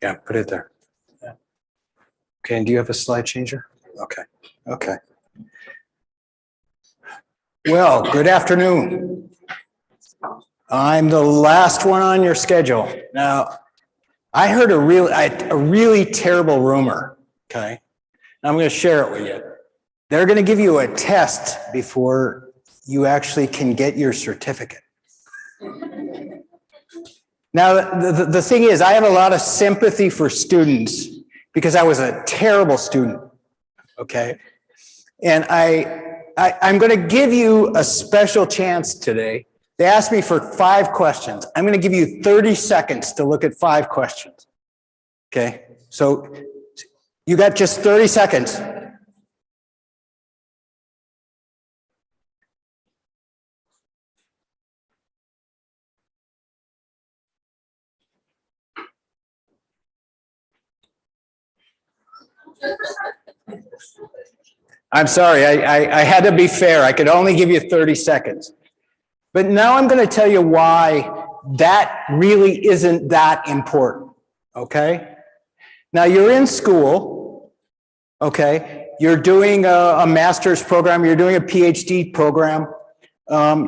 Yeah, put it there. Yeah. Okay, and do you have a slide changer? Okay, okay. Well, good afternoon. I'm the last one on your schedule. Now, I heard a really terrible rumor, okay? I'm going to share it with you. They're going to give you a test before you actually can get your certificate. Now, the thing is, I have a lot of sympathy for students because I was a terrible student, okay? And I'm going to give you a special chance today. They asked me for 5 questions. I'm going to give you 30 seconds to look at 5 questions, okay? So you got just 30 seconds. I'm sorry, I had to be fair. I could only give you 30 seconds. But now I'm going to tell you why that really isn't that important, okay? Now you're in school, okay? You're doing a master's program, you're doing a PhD program,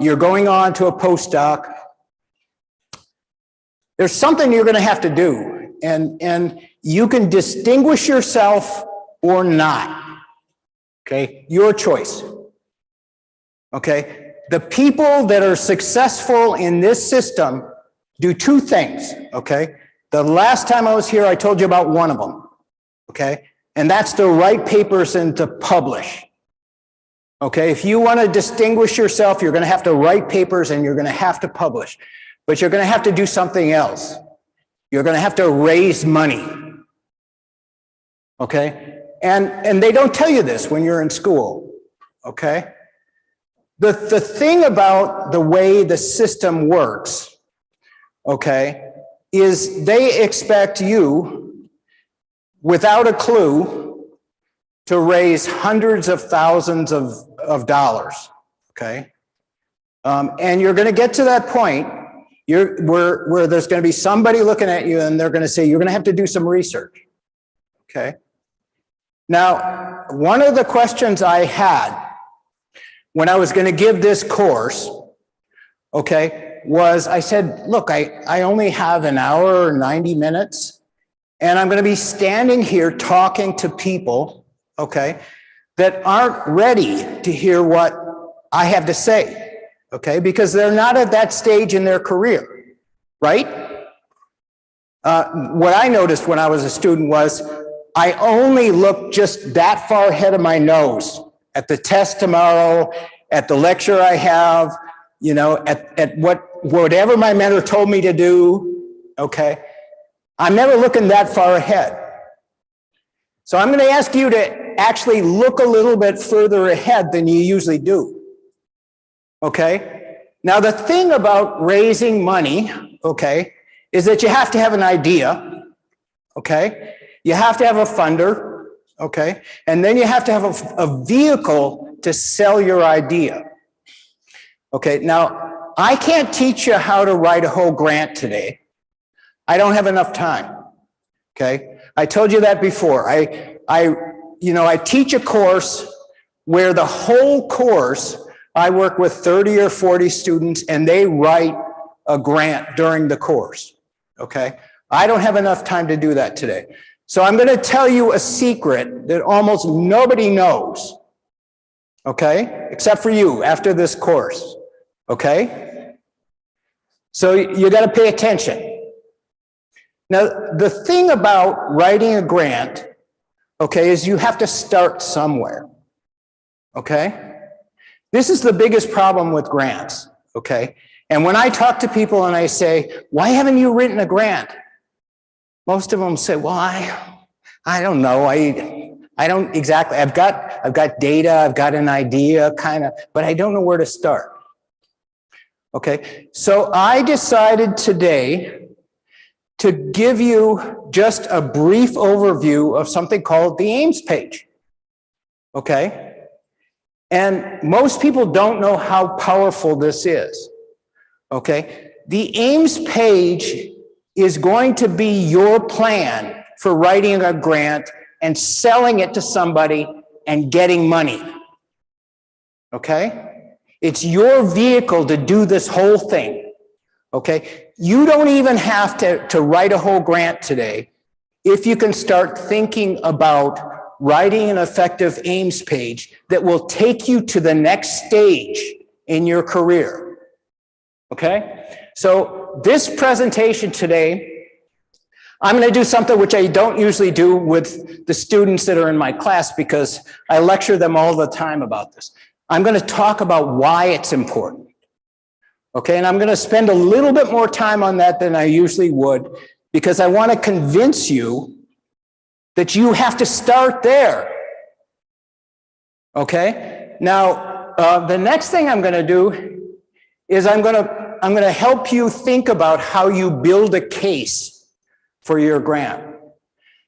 you're going on to a postdoc. There's something you're going to have to do, and you can distinguish yourself or not, okay? Your choice, okay? The people that are successful in this system do 2 things, okay? The last time I was here, I told you about one of them, okay? And that's to write papers and to publish, okay? If you want to distinguish yourself, you're going to have to write papers and you're going to have to publish. But you're going to have to do something else. You're going to have to raise money, okay? And they don't tell you this when you're in school, okay? The thing about the way the system works, okay, is they expect you, without a clue, to raise hundreds of thousands of dollars, okay? And you're going to get to that point where there's going to be somebody looking at you and they're going to say, you're going to have to do some research, okay? Now, one of the questions I had when I was going to give this course, okay, was I said, look, I only have an hour or 90 minutes, and I'm going to be standing here talking to people, okay, that aren't ready to hear what I have to say, okay, because they're not at that stage in their career, right? What I noticed when I was a student was I only looked just that far ahead of my nose at the test tomorrow, at the lecture I have, you know, at whatever my mentor told me to do, okay? I'm never looking that far ahead. So I'm going to ask you to actually look a little bit further ahead than you usually do, okay? Now, the thing about raising money, okay, is that you have to have an idea, okay? You have to have a funder, okay? And then you have to have a vehicle to sell your idea. Okay, now, I can't teach you how to write a whole grant today. I don't have enough time, okay? I told you that before. I teach a course where the whole course, I work with 30 or 40 students and they write a grant during the course, okay? I don't have enough time to do that today. So I'm going to tell you a secret that almost nobody knows, okay, except for you after this course, okay? So you got to pay attention. Now, the thing about writing a grant, okay, is you have to start somewhere, okay? This is the biggest problem with grants, okay? And when I talk to people and I say, why haven't you written a grant? Most of them say, well, I don't know. I don't exactly. I've got data. I've got an idea, kind of, but I don't know where to start. Okay, so I decided today to give you just a brief overview of something called the aims page. okay? And most people don't know how powerful this is, okay? The aims page is going to be your plan for writing a grant and selling it to somebody and getting money, okay? It's your vehicle to do this whole thing, okay? You don't even have to write a whole grant today if you can start thinking about writing an effective aims page that will take you to the next stage in your career, okay? So this presentation today, I'm going to do something which I don't usually do with the students that are in my class because I lecture them all the time about this. I'm going to talk about why it's important, okay? And I'm going to spend a little bit more time on that than I usually would because I want to convince you that you have to start there, okay? Now, the next thing I'm going to do is I'm going to help you think about how you build a case for your grant.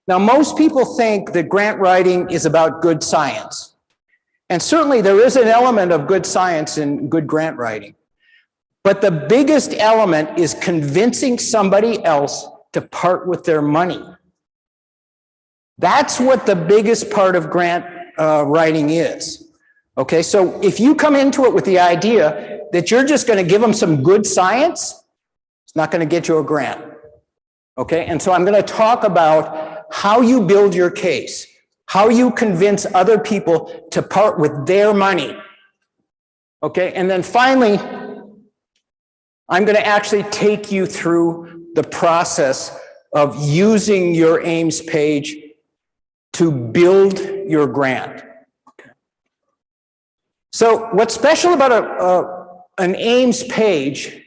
Now, most people think that grant writing is about good science. And certainly there is an element of good science in good grant writing. But the biggest element is convincing somebody else to part with their money. That's what the biggest part of grant writing is. Okay, so if you come into it with the idea that you're just going to give them some good science, it's not going to get you a grant. Okay, and so I'm going to talk about how you build your case, how you convince other people to part with their money. Okay, and then finally, I'm going to actually take you through the process of using your aims page to build your grant. Okay. So what's special about an aims page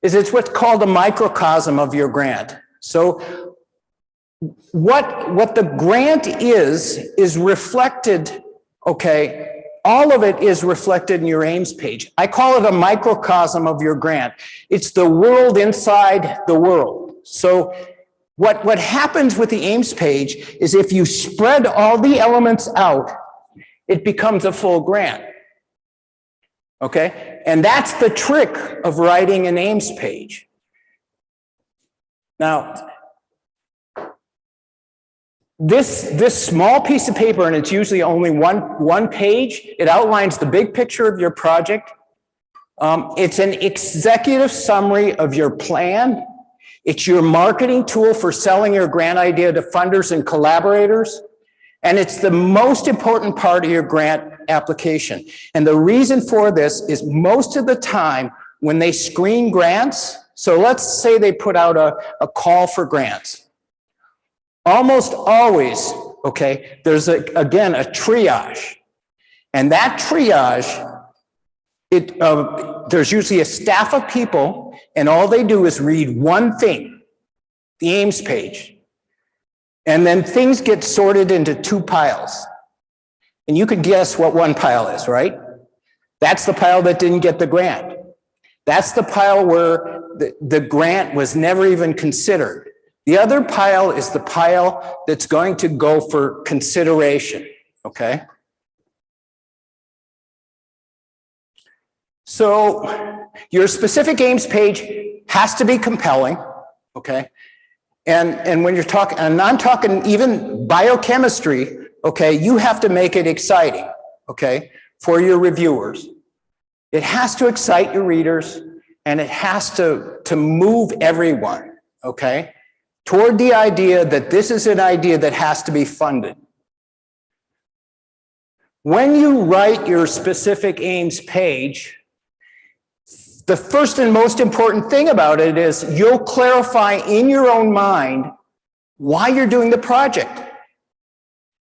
is it's what's called a microcosm of your grant. So what the grant is reflected, okay, all of it is reflected in your aims page. I call it a microcosm of your grant. It's the world inside the world. So what happens with the aims page is if you spread all the elements out, it becomes a full grant. Okay? And that's the trick of writing an aims page. Now, this small piece of paper, and it's usually only one page, it outlines the big picture of your project. It's an executive summary of your plan. It's your marketing tool for selling your grant idea to funders and collaborators. And it's the most important part of your grant application. And the reason for this is most of the time when they screen grants, so let's say they put out a call for grants. Almost always, okay, there's again a triage. And that triage, there's usually a staff of people, and all they do is read one thing, the aims page. And then things get sorted into two piles. And you can guess what one pile is, right? That's the pile that didn't get the grant. That's the pile where the grant was never even considered. The other pile is the pile that's going to go for consideration, okay? So your specific aims page has to be compelling, okay? And when you're talking, and I'm talking even biochemistry, okay, you have to make it exciting, okay, for your reviewers. It has to excite your readers, and it has to move everyone, okay, toward the idea that this is an idea that has to be funded. When you write your specific aims page, the first and most important thing about it is you'll clarify in your own mind why you're doing the project.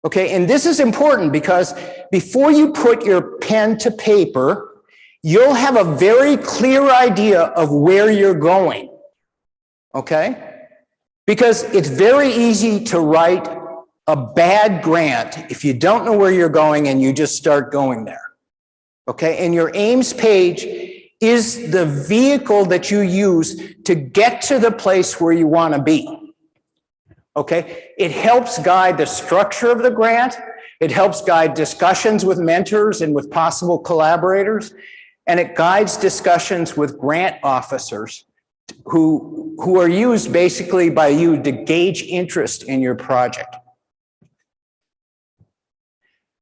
Okay, and this is important because before you put your pen to paper, you'll have a very clear idea of where you're going. Okay? Because it's very easy to write a bad grant if you don't know where you're going and you just start going there. Okay, and your aims page is the vehicle that you use to get to the place where you want to be. Okay, it helps guide the structure of the grant, It helps guide discussions with mentors and with possible collaborators, and it guides discussions with grant officers who are used basically by you to gauge interest in your project.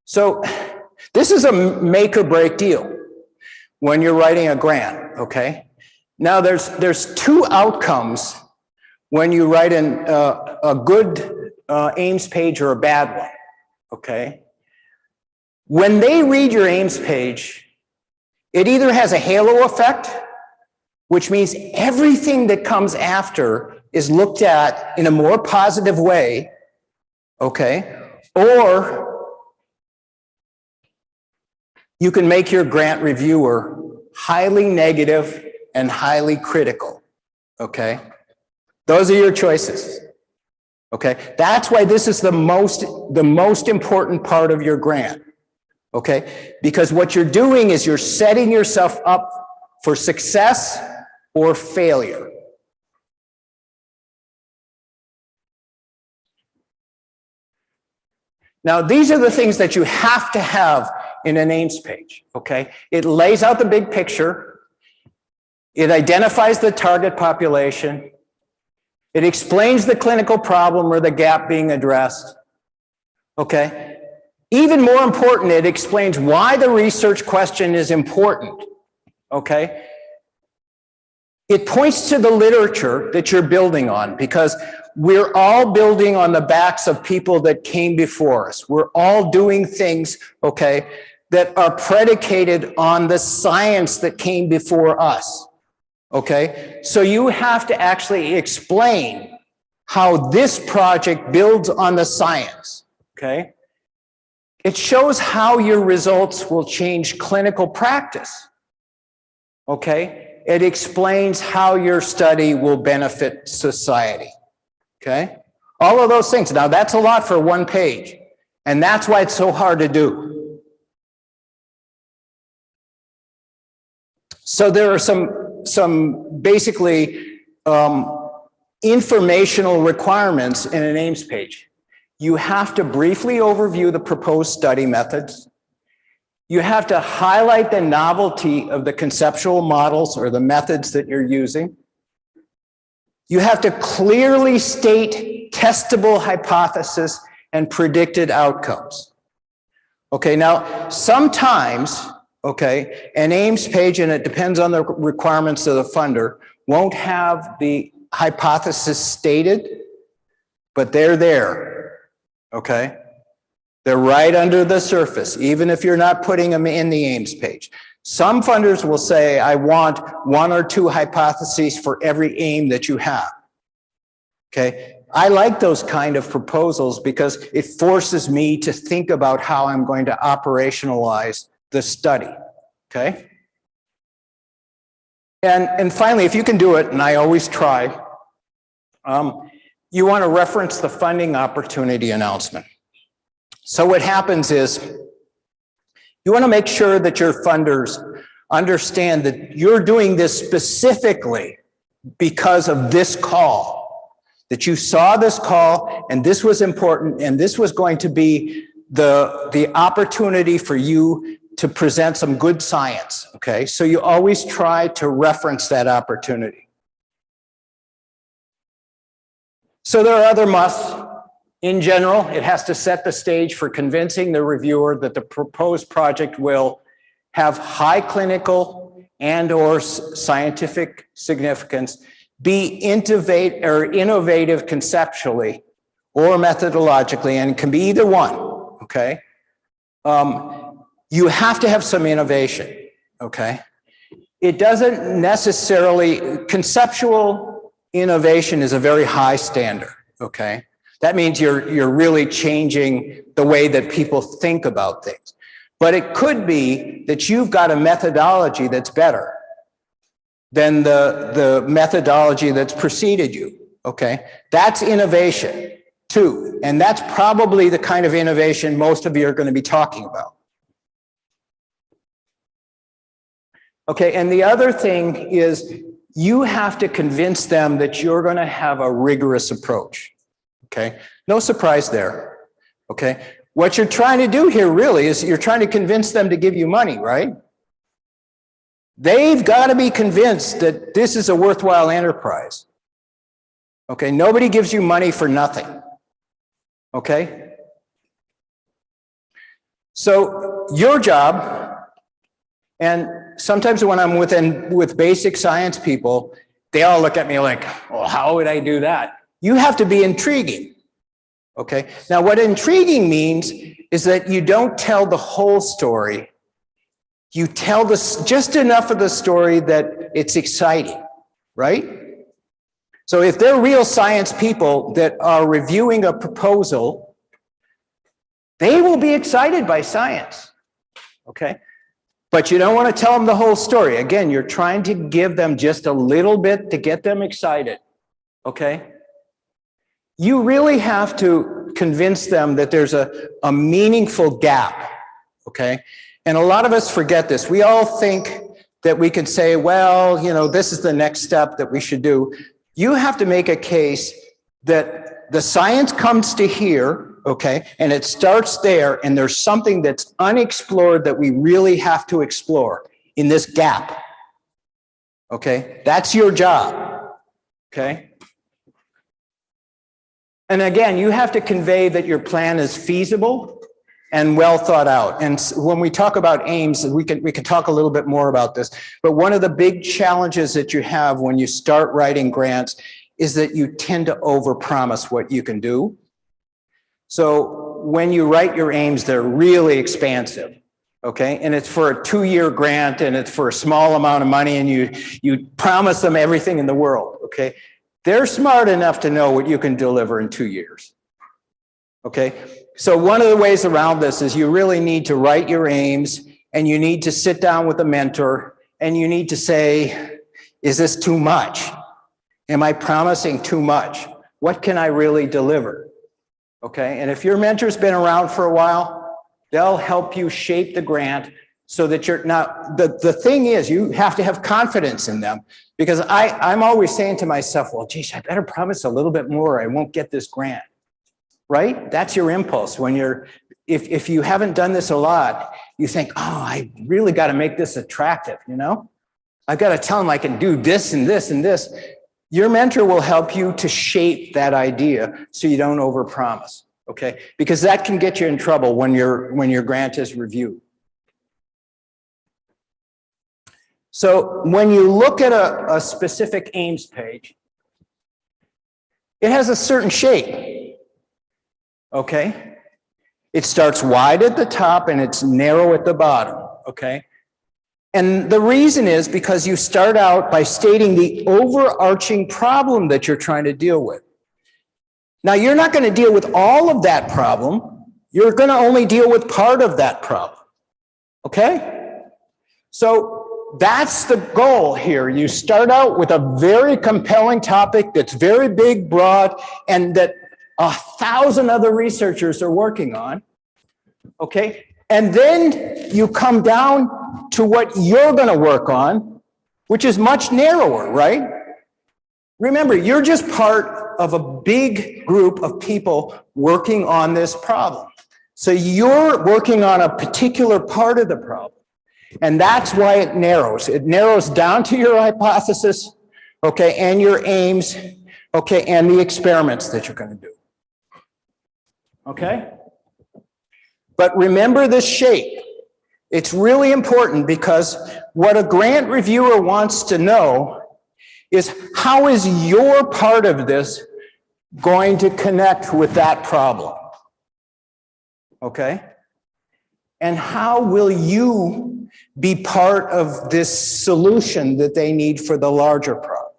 So this is a make or break deal when you're writing a grant, okay? Now there's two outcomes when you write a good Ames page or a bad one, okay? When they read your Ames page, it either has a halo effect, which means everything that comes after is looked at in a more positive way, okay? Or you can make your grant reviewer highly negative and highly critical, okay? Those are your choices, okay? That's why this is the most important part of your grant, okay? Because what you're doing is you're setting yourself up for success or failure. Now, these are the things that you have to have in an Ames page, okay? It lays out the big picture. It identifies the target population. It explains the clinical problem or the gap being addressed, okay? Even more important, it explains why the research question is important, okay? It points to the literature that you're building on, because we're all building on the backs of people that came before us. We're all doing things, okay, that are predicated on the science that came before us, okay? So you have to actually explain how this project builds on the science, okay? It shows how your results will change clinical practice, okay? It explains how your study will benefit society, okay? All of those things. Now, that's a lot for one page, and that's why it's so hard to do. So there are some basically informational requirements in an Ames page. You have to briefly overview the proposed study methods. You have to highlight the novelty of the conceptual models or the methods that you're using. You have to clearly state testable hypothesis and predicted outcomes. Okay, now sometimes, okay, an Ames page, and it depends on the requirements of the funder, won't have the hypothesis stated, but they're there, okay? They're right under the surface, even if you're not putting them in the Ames page. Some funders will say, I want 1 or 2 hypotheses for every aim that you have, okay? I like those kind of proposals because it forces me to think about how I'm going to operationalize the study, okay? And finally, if you can do it, and I always try, you want to reference the funding opportunity announcement. So what happens is you want to make sure that your funders understand that you're doing this specifically because of this call, that you saw this call and this was important and this was going to be the opportunity for you to present some good science, okay? So you always try to reference that opportunity. So there are other musts. In general, it has to set the stage for convincing the reviewer that the proposed project will have high clinical and/or scientific significance, be innovative conceptually or methodologically, and it can be either one, okay? You have to have some innovation, okay? It doesn't necessarily, conceptual innovation is a very high standard, okay? That means you're really changing the way that people think about things. But it could be that you've got a methodology that's better than the methodology that's preceded you, okay? That's innovation too. And that's probably the kind of innovation most of you are going to be talking about. Okay, and the other thing is you have to convince them that you're going to have a rigorous approach. Okay, no surprise there. Okay, What you're trying to do here really is you're trying to convince them to give you money, right? They've got to be convinced that this is a worthwhile enterprise. Okay, nobody gives you money for nothing. Okay? So your job, and sometimes when I'm with basic science people, they all look at me like, well, how would I do that? You have to be intriguing. Okay, now what intriguing means is that you don't tell the whole story. You tell just enough of the story that it's exciting, right? So if they're real science people that are reviewing a proposal, they will be excited by science, okay? But you don't want to tell them the whole story. Again, you're trying to give them just a little bit to get them excited, okay? You really have to convince them that there's a meaningful gap, okay? And a lot of us forget this. We all think that we can say, well, you know, this is the next step that we should do. You have to make a case that the science comes to here, okay, and it starts there, and there's something that's unexplored that we really have to explore in this gap, okay? That's your job, okay? And again, you have to convey that your plan is feasible and well thought out. And when we talk about aims, we can talk a little bit more about this, but one of the big challenges that you have when you start writing grants is that you tend to overpromise what you can do. So when you write your aims, they're really expansive, okay? And it's for a 2-year grant, and it's for a small amount of money, and you promise them everything in the world, okay? They're smart enough to know what you can deliver in 2 years, okay? So one of the ways around this is you really need to write your aims, and you need to sit down with a mentor, and you need to say, is this too much? Am I promising too much? What can I really deliver? Okay, and if your mentor's been around for a while, they'll help you shape the grant so that you're not, the thing is, you have to have confidence in them, because I'm always saying to myself, well, geez, I better promise a little bit more, I won't get this grant, right? That's your impulse when you're, if you haven't done this a lot, you think, oh, I really got to make this attractive, you know? I've got to tell them I can do this and this and this. Your mentor will help you to shape that idea so you don't overpromise, okay? Because that can get you in trouble when your grant is reviewed. So when you look at a specific aims page, it has a certain shape, okay? It starts wide at the top and it's narrow at the bottom, okay? And the reason is because you start out by stating the overarching problem that you're trying to deal with. Now, you're not going to deal with all of that problem. You're going to only deal with part of that problem, okay? So that's the goal here. You start out with a very compelling topic that's very big, broad, and that 1,000 other researchers are working on, okay? And then you come down to what you're going to work on, which is much narrower, right? Remember, you're just part of a big group of people working on this problem. So you're working on a particular part of the problem. And that's why it narrows. It narrows down to your hypothesis, okay, and your aims, okay, and the experiments that you're going to do. Okay? But remember this shape. It's really important because what a grant reviewer wants to know is how is your part of this going to connect with that problem? Okay? And how will you be part of this solution that they need for the larger problem?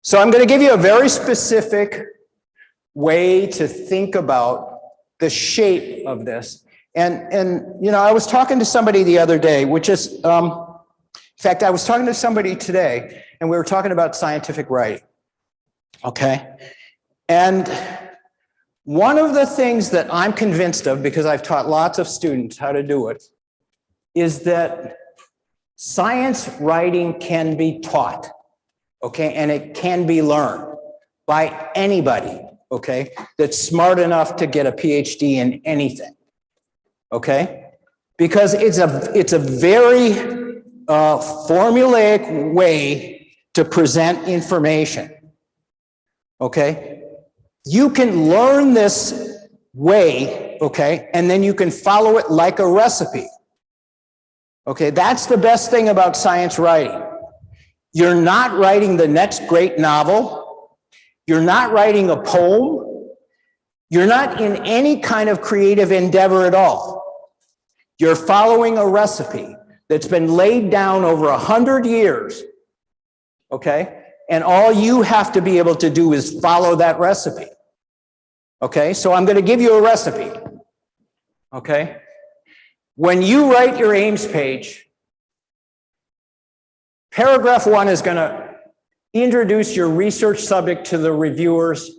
So I'm going to give you a very specific way to think about the shape of this. And you know, I was talking to somebody the other day, which is, in fact, I was talking to somebody today, and we were talking about scientific writing, okay? And one of the things that I'm convinced of, because I've taught lots of students how to do it, is that science writing can be taught, okay? And it can be learned, by anybody, okay, that's smart enough to get a PhD in anything, okay? Because it's a very formulaic way to present information, okay? You can learn this way, okay, and then you can follow it like a recipe. Okay, that's the best thing about science writing. You're not writing the next great novel. You're not writing a poem. You're not in any kind of creative endeavor at all. You're following a recipe that's been laid down over 100 years, okay? And all you have to be able to do is follow that recipe. Okay, so I'm going to give you a recipe. Okay? When you write your aims page, paragraph 1 is going to introduce your research subject to the reviewers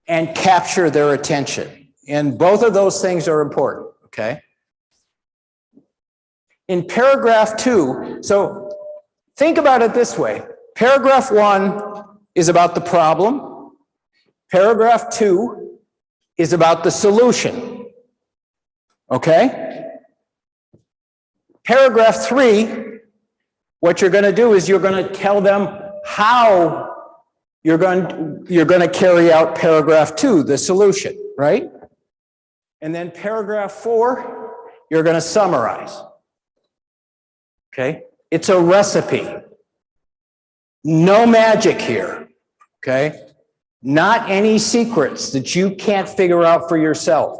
and capture their attention. And both of those things are important, okay? In paragraph 2, so think about it this way. Paragraph 1 is about the problem. Paragraph 2 is about the solution, okay? Paragraph 3, what you're going to do is you're going to tell them how you're going to carry out paragraph 2, the solution, right? And then paragraph 4, you're going to summarize. Okay? It's a recipe. No magic here. Okay? Not any secrets that you can't figure out for yourself.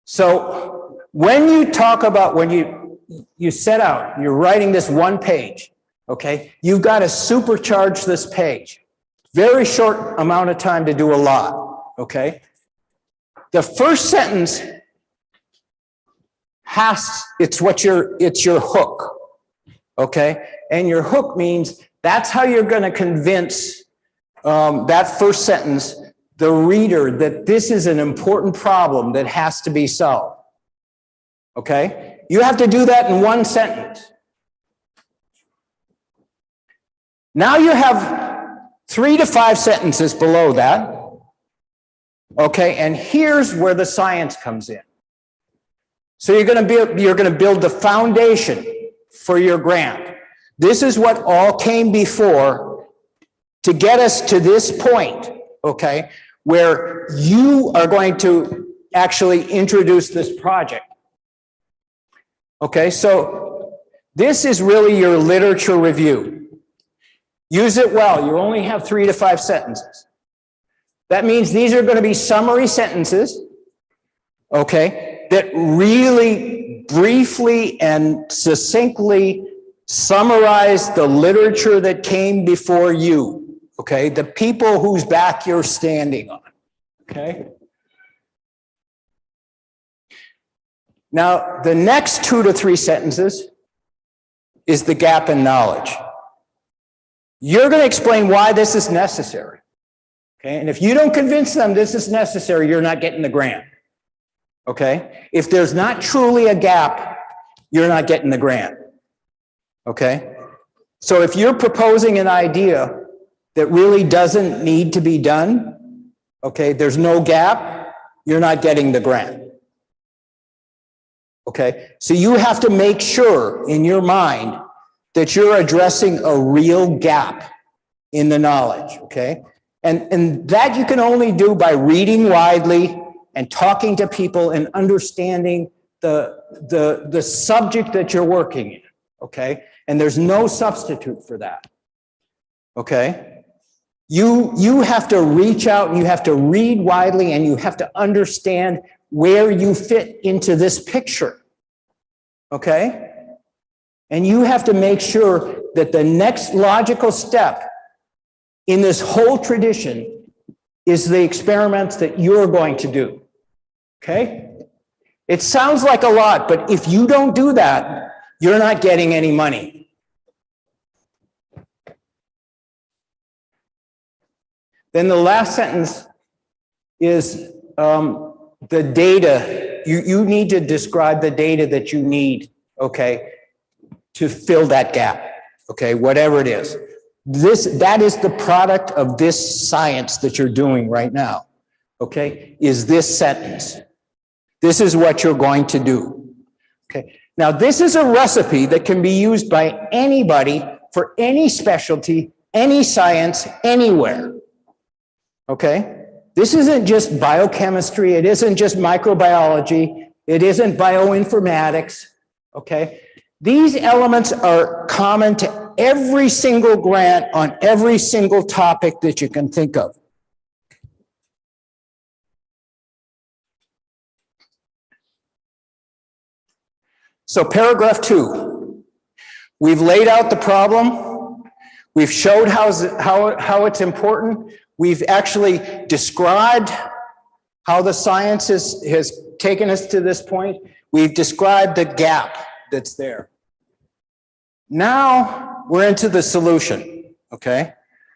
So when you talk about, when you set out, you're writing this one page, okay? You've got to supercharge this page. Very short amount of time to do a lot, okay? The first sentence it's your hook, okay? And your hook means that's how you're going to convince that first sentence, the reader, that this is an important problem that has to be solved, okay? You have to do that in one sentence. Now you have 3 to 5 sentences below that, okay? And here's where the science comes in. So you're going to build the foundation for your grant. This is what all came before to get us to this point, okay, where you are going to actually introduce this project. Okay, so this is really your literature review. Use it well. You only have 3 to 5 sentences. That means these are going to be summary sentences, okay, that really briefly and succinctly summarize the literature that came before you, okay, the people whose back you're standing on, okay? Now, the next 2 to 3 sentences is the gap in knowledge. You're going to explain why this is necessary, okay? And if you don't convince them this is necessary, you're not getting the grant, okay? If there's not truly a gap, you're not getting the grant, okay? So if you're proposing an idea that really doesn't need to be done, okay, there's no gap, you're not getting the grant. Okay, so you have to make sure in your mind that you're addressing a real gap in the knowledge, okay? And that you can only do by reading widely and talking to people and understanding the subject that you're working in, okay? And there's no substitute for that, okay? You have to reach out and you have to read widely and you have to understand where you fit into this picture, okay? And you have to make sure that the next logical step in this whole tradition is the experiments that you're going to do, okay? It sounds like a lot, but if you don't do that, you're not getting any money. Then the last sentence is the data. You need to describe the data that you need, okay, to fill that gap, okay, whatever it is. That is the product of this science that you're doing right now, okay, is this sentence. This is what you're going to do, okay? Now, this is a recipe that can be used by anybody for any specialty, any science, anywhere, okay? This isn't just biochemistry. It isn't just microbiology. It isn't bioinformatics, okay? These elements are common to every single grant on every single topic that you can think of. So paragraph 2, we've laid out the problem. We've showed how it's important. We've actually described how the science has taken us to this point. We've described the gap that's there. Now we're into the solution, okay?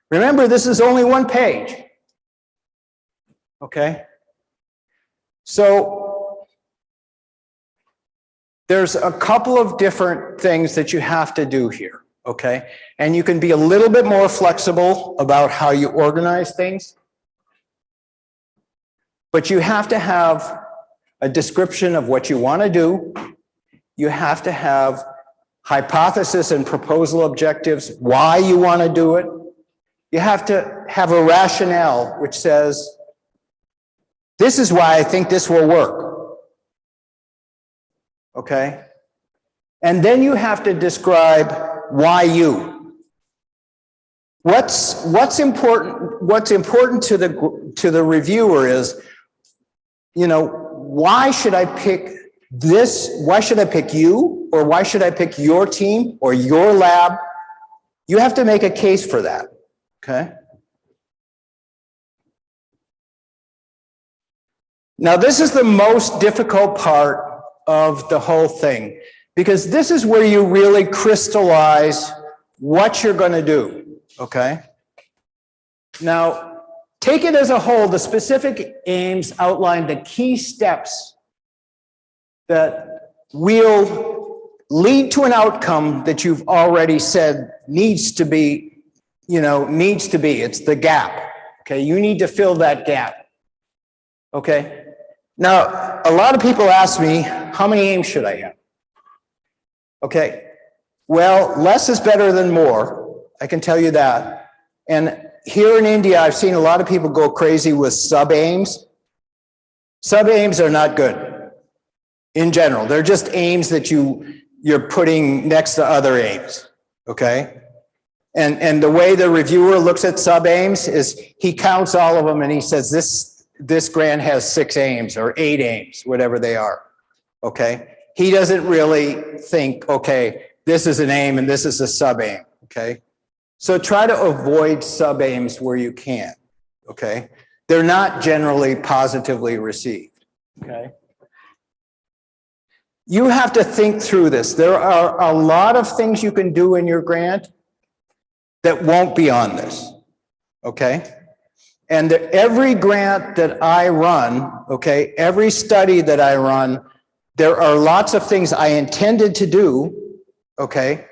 Remember, this is only one page, okay? So there's a couple of different things that you have to do here, okay? And you can be a little bit more flexible about how you organize things, but you have to have a description of what you want to do. You have to have hypothesis and proposal objectives, why you want to do it. You have to have a rationale which says, this is why I think this will work. Okay? And then you have to describe why you. What's important to the reviewer is, you know, why should I pick this? Why should I pick you? Or why should I pick your team or your lab? You have to make a case for that, okay? Now, this is the most difficult part of the whole thing, because this is where you really crystallize what you're going to do, okay? Now, take it as a whole. The specific aims outline the key steps that will lead to an outcome that you've already said needs to be, it's the gap, okay? You need to fill that gap, okay? Now, a lot of people ask me, how many aims should I have? Okay, well, less is better than more, I can tell you that. And here in India, I've seen a lot of people go crazy with sub-aims. Sub-aims are not good in general. They're just aims that you're putting next to other aims, okay? And the way the reviewer looks at sub-aims is he counts all of them and he says, this grant has 6 aims or 8 aims, whatever they are, okay? He doesn't really think, okay, this is an aim and this is a sub-aim, okay? So try to avoid sub-aims where you can, okay? They're not generally positively received, okay? You have to think through this. There are a lot of things you can do in your grant that won't be on this, okay? And every grant that I run, okay, every study that I run, there are lots of things I intended to do, okay,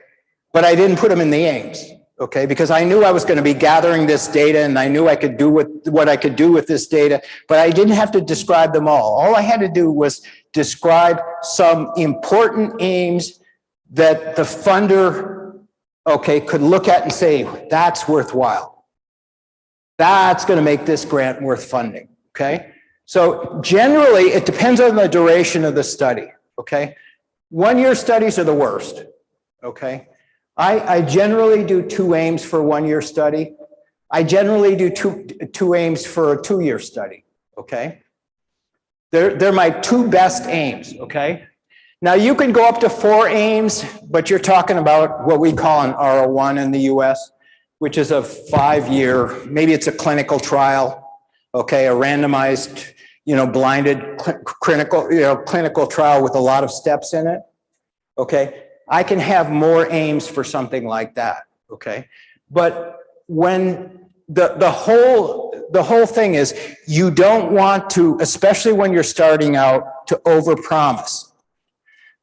but I didn't put them in the aims, okay, because I knew I was going to be gathering this data and I knew I could do what I could do with this data, but I didn't have to describe them all. All I had to do was describe some important aims that the funder, okay, could look at and say, that's worthwhile. That's going to make this grant worth funding, okay? So generally, it depends on the duration of the study, okay? 1-year studies are the worst, okay? I generally do 2 aims for a 1-year study. I generally do two aims for a 2-year study, okay? They're my 2 best aims, okay? Now, you can go up to 4 aims, but you're talking about what we call an R01 in the US, which is a 5-year, maybe it's a clinical trial, okay, a randomized, blinded clinical trial with a lot of steps in it, okay? I can have more aims for something like that, okay? But when the whole thing is, you don't want to, especially when you're starting out, to overpromise.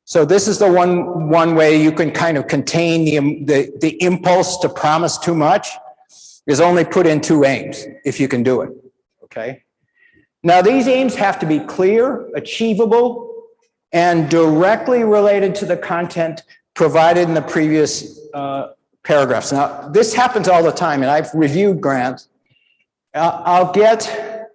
So this is the one way you can kind of contain the impulse to promise too much, is only put in 2 aims, if you can do it, okay? Now, these aims have to be clear, achievable, and directly related to the content provided in the previous paragraphs. Now, this happens all the time, and I've reviewed grants. I'll get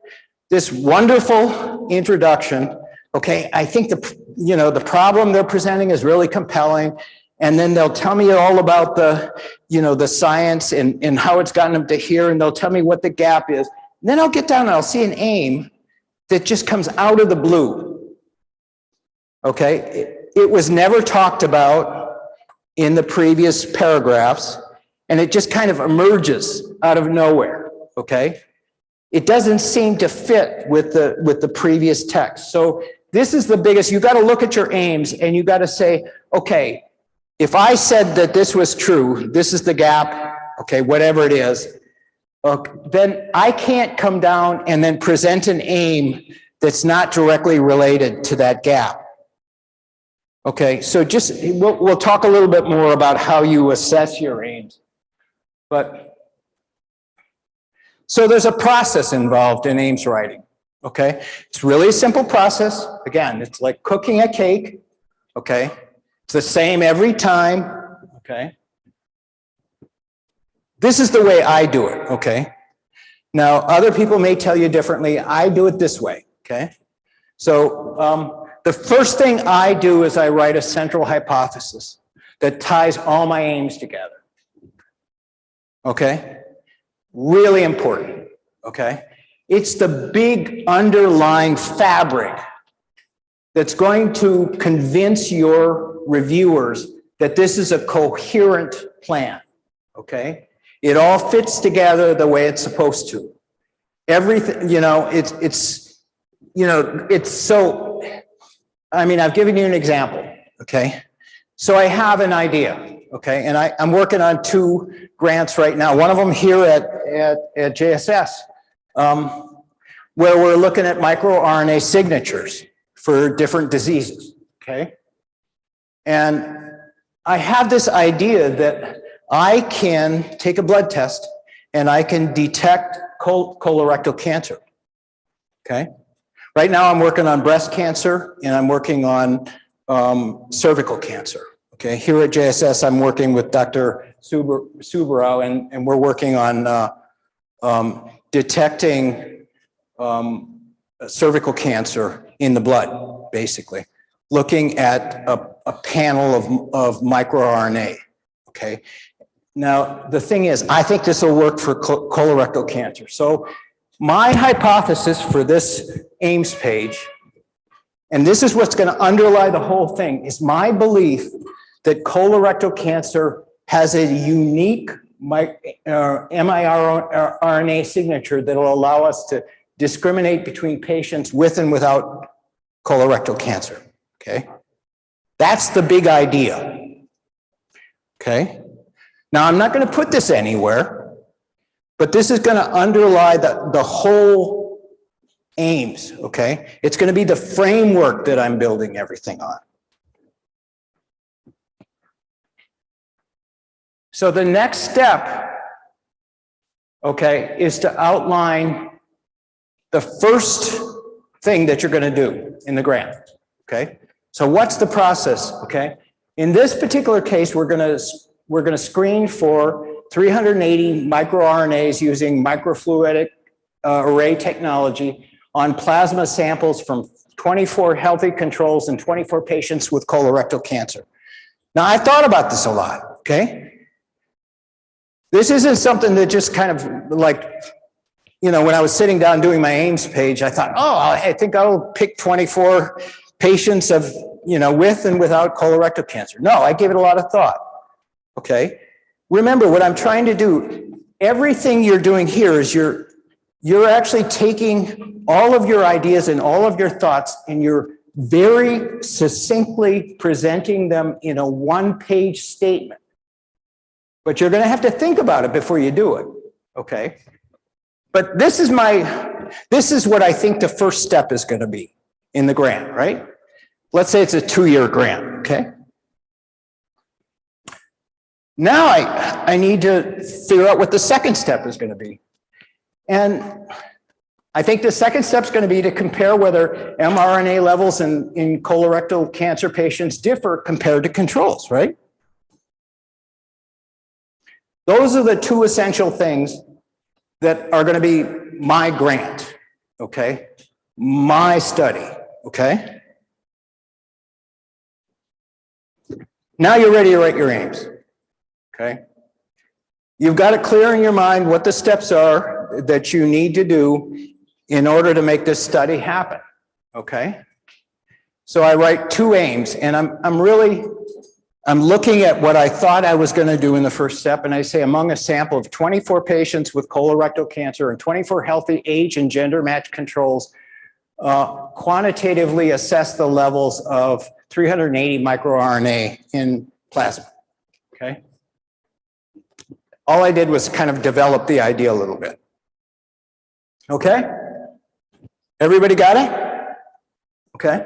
this wonderful introduction. Okay, I think the problem they're presenting is really compelling, and then they'll tell me all about the science and how it's gotten them to here, and they'll tell me what the gap is. And then I'll get down and I'll see an aim that just comes out of the blue. Okay, it was never talked about in the previous paragraphs, and it just kind of emerges out of nowhere. Okay, it doesn't seem to fit with the previous text. So this is the biggest. You got to look at your aims, and you got to say, okay, if I said that this was true, this is the gap, okay, whatever it is, then I can't come down and then present an aim that's not directly related to that gap. Okay, so just we'll talk a little bit more about how you assess your aims, but so there's a process involved in aims writing. Okay, it's really a simple process. Again, it's like cooking a cake. Okay, it's the same every time. Okay, this is the way I do it. Okay, now other people may tell you differently. I do it this way. Okay, so the first thing I do is I write a central hypothesis that ties all my aims together. Okay, really important. Okay. It's the big underlying fabric that's going to convince your reviewers that this is a coherent plan, okay? It all fits together the way it's supposed to. Everything, it's so, I mean, I've given you an example, okay? So I have an idea, okay? And I'm working on 2 grants right now. One of them here at JSS. Where we're looking at microRNA signatures for different diseases, okay? And I have this idea that I can take a blood test and I can detect colorectal cancer, okay? Right now I'm working on breast cancer and I'm working on cervical cancer, okay? Here at JSS, I'm working with Dr. Subarow and we're working on detecting cervical cancer in the blood, basically, looking at a panel of microRNA, okay? Now, the thing is, I think this will work for colorectal cancer. So my hypothesis for this aims page, and this is what's going to underlie the whole thing, is my belief that colorectal cancer has a unique miRNA signature that will allow us to discriminate between patients with and without colorectal cancer, okay? That's the big idea, okay? Now, I'm not going to put this anywhere, but this is going to underlie the whole aims, okay? It's going to be the framework that I'm building everything on. So the next step, okay, is to outline the first thing that you're going to do in the grant, okay? So what's the process, okay? In this particular case, we're going to screen for 380 microRNAs using microfluidic array technology on plasma samples from 24 healthy controls and 24 patients with colorectal cancer. Now, I've thought about this a lot, okay? This isn't something that just kind of like, when I was sitting down doing my aims page, I thought, oh, I think I'll pick 24 patients of, with and without colorectal cancer. No, I gave it a lot of thought, okay? Remember, what I'm trying to do, everything you're doing here is you're actually taking all of your ideas and all of your thoughts and you're very succinctly presenting them in a one-page statement. But you're going to have to think about it before you do it, okay? But this is what I think the first step is going to be in the grant, right? Let's say it's a 2-year grant. okay? Now I need to figure out what the second step is going to be. And I think the second step is going to be to compare whether mRNA levels in colorectal cancer patients differ compared to controls, right? Those are the two essential things that are going to be my grant, okay? My study, okay? Now you're ready to write your aims, okay? You've got it clear in your mind what the steps are that you need to do in order to make this study happen, okay? So I write two aims, and I'm looking at what I thought I was going to do in the first step, and I say among a sample of 24 patients with colorectal cancer and 24 healthy age and gender match controls, quantitatively assess the levels of 380 microRNA in plasma, okay? All I did was kind of develop the idea a little bit, okay? Everybody got it? Okay.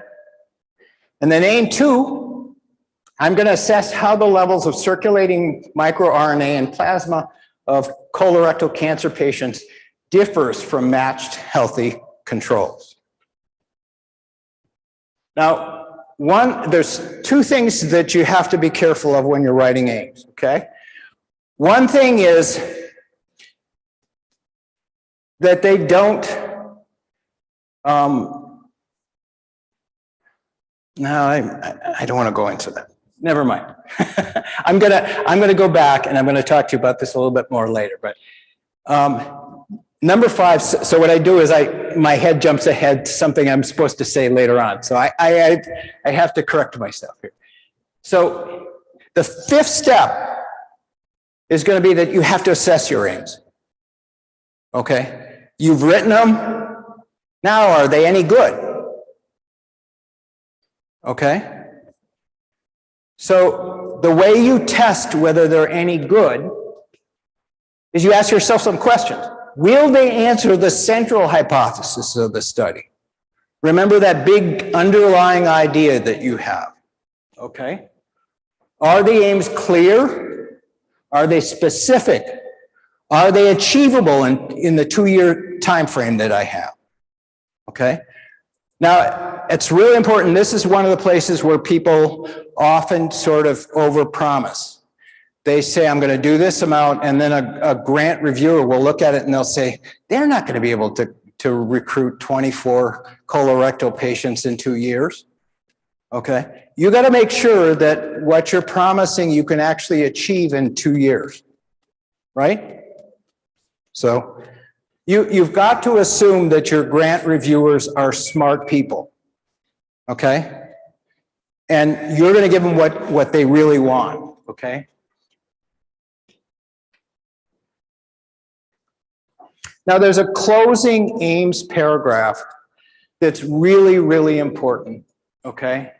And then aim 2, I'm going to assess how the levels of circulating microRNA in plasma of colorectal cancer patients differs from matched healthy controls. Now, there's two things that you have to be careful of when you're writing aims, okay? One thing is that they don't no, I don't want to go into that. Never mind. I'm gonna go back and I'm gonna talk to you about this a little bit more later. But number 5. So what I do is my head jumps ahead to something I'm supposed to say later on. So I have to correct myself here. So the 5th step is going to be that you have to assess your aims. Okay, you've written them. Now, are they any good? Okay. So the way you test whether they're any good is you ask yourself some questions. Will they answer the central hypothesis of the study? Remember that big underlying idea that you have. Okay. Are the aims clear? Are they specific? Are they achievable in the 2-year time frame that I have? Okay. Now, it's really important. This is one of the places where people often sort of overpromise. They say, I'm going to do this amount, and then a grant reviewer will look at it and they'll say, they're not going to be able to recruit 24 colorectal patients in 2 years. Okay. You got to make sure that what you're promising you can actually achieve in 2 years. Right? So you've got to assume that your grant reviewers are smart people, okay? And you're going to give them what they really want, okay? Now, there's a closing aims paragraph that's really, really important, okay?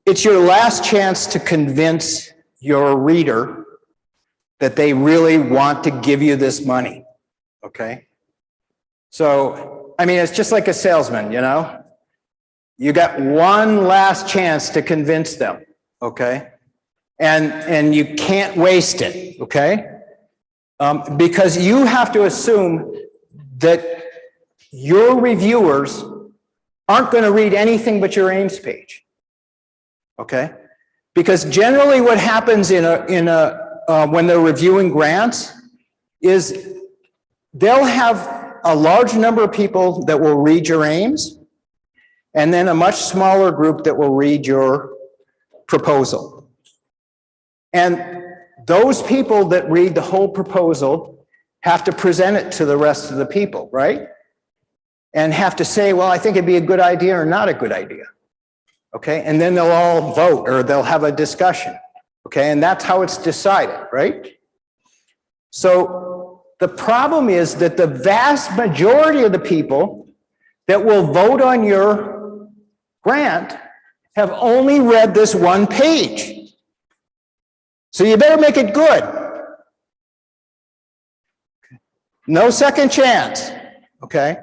It's your last chance to convince your reader that they really want to give you this money. Okay. So, I mean, it's just like a salesman, you know, you got one last chance to convince them. Okay. And you can't waste it. Okay. Because you have to assume that your reviewers aren't going to read anything but your aims page. Okay. Because generally what happens when they're reviewing grants is they'll have a large number of people that will read your aims, and then a much smaller group that will read your proposal. And those people that read the whole proposal have to present it to the rest of the people, right? And have to say, well, I think it'd be a good idea or not a good idea. Okay, and then they'll all vote or they'll have a discussion. Okay, and that's how it's decided, right? So the problem is that the vast majority of the people that will vote on your grant have only read this one page. So you better make it good. No second chance, okay?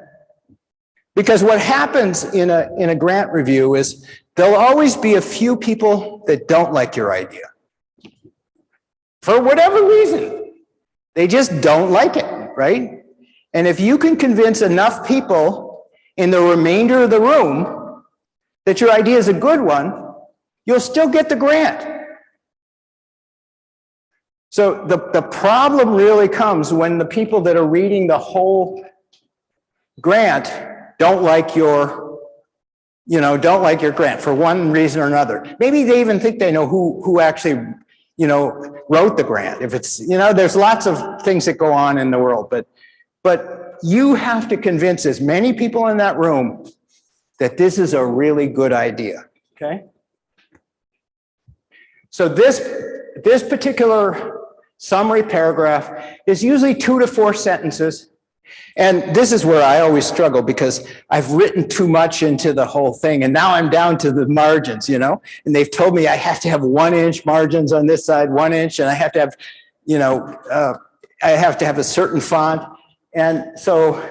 Because what happens in a grant review is there'll always be a few people that don't like your idea. For whatever reason, they just don't like it, right? And if you can convince enough people in the remainder of the room that your idea is a good one, you'll still get the grant. So the problem really comes when the people that are reading the whole grant don't like your, don't like your grant for one reason or another. Maybe they even think they know who actually, wrote the grant. If it's, there's lots of things that go on in the world, but you have to convince as many people in that room that this is a really good idea, okay? So this particular summary paragraph is usually 2 to 4 sentences. And this is where I always struggle because I've written too much into the whole thing. And now I'm down to the margins, and they've told me I have to have 1-inch margins on this side, 1 inch, and I have to have, I have to have a certain font. And so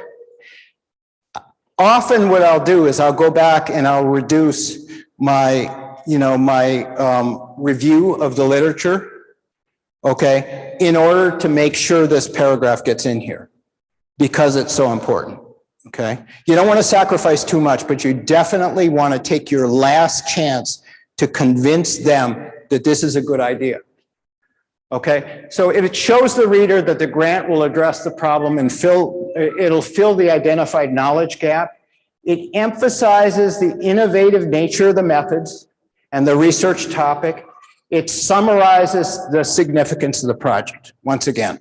often what I'll do is I'll go back and I'll reduce my, review of the literature, okay, in order to make sure this paragraph gets in here because it's so important, okay? You don't want to sacrifice too much, but you definitely want to take your last chance to convince them that this is a good idea, okay? So it shows the reader that the grant will address the problem and it'll fill the identified knowledge gap. It emphasizes the innovative nature of the methods and the research topic. It summarizes the significance of the project, once again.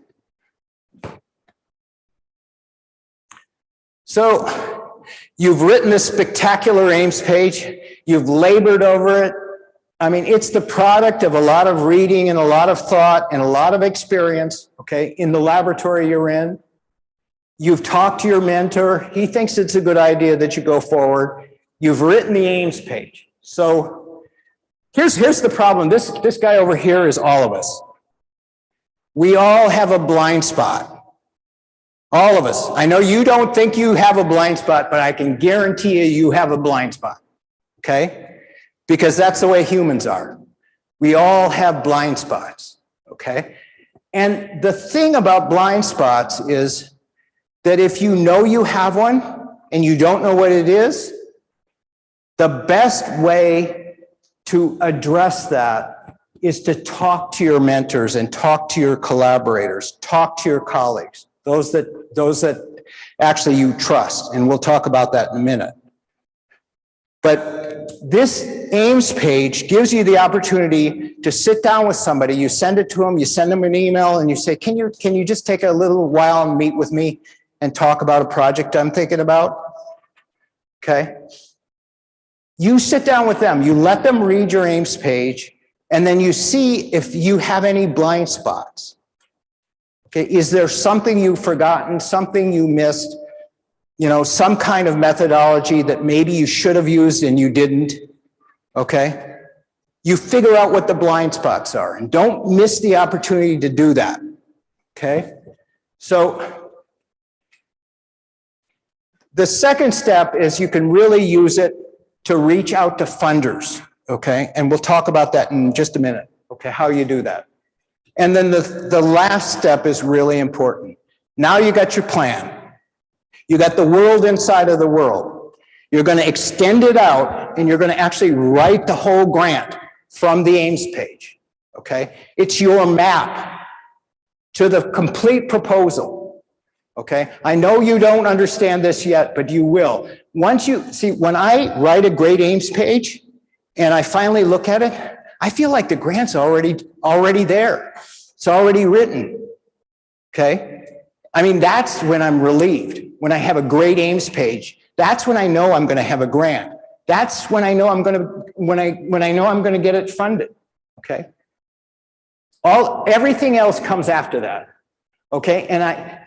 So you've written this spectacular aims page. You've labored over it. I mean, it's the product of a lot of reading and a lot of thought and a lot of experience, okay, in the laboratory you're in. You've talked to your mentor. He thinks it's a good idea that you go forward. You've written the aims page. So here's the problem. This guy over here is all of us. We all have a blind spot. All of us. I know you don't think you have a blind spot, but I can guarantee you have a blind spot, okay? Because that's the way humans are. We all have blind spots, okay? And the thing about blind spots is that if you know you have one and you don't know what it is, the best way to address that is to talk to your mentors and talk to your collaborators, talk to your colleagues, those that actually you trust, and we'll talk about that in a minute. But this aims page gives you the opportunity to sit down with somebody. You send it to them, you send them an email, and you say, can you just take a little while and meet with me and talk about a project I'm thinking about? Okay. You sit down with them, you let them read your aims page, and then you see if you have any blind spots. Okay, is there something you've forgotten, something you missed, some kind of methodology that maybe you should have used and you didn't, okay? You figure out what the blind spots are and don't miss the opportunity to do that, okay? So the second step is you can really use it to reach out to funders, okay? And we'll talk about that in just a minute, okay, how you do that. And then the last step is really important. Now you got your plan. You got the world inside of the world. You're going to extend it out and you're going to actually write the whole grant from the aims page, okay? It's your map to the complete proposal, okay? I know you don't understand this yet, but you will. Once you see, when I write a great aims page and I finally look at it, I feel like the grant's already there. It's already written, okay? I mean, that's when I'm relieved. When I have a great aims page, that's when I know I'm going to have a grant. That's when I know I'm going to, when I know I'm going to get it funded, okay? Everything else comes after that, okay? And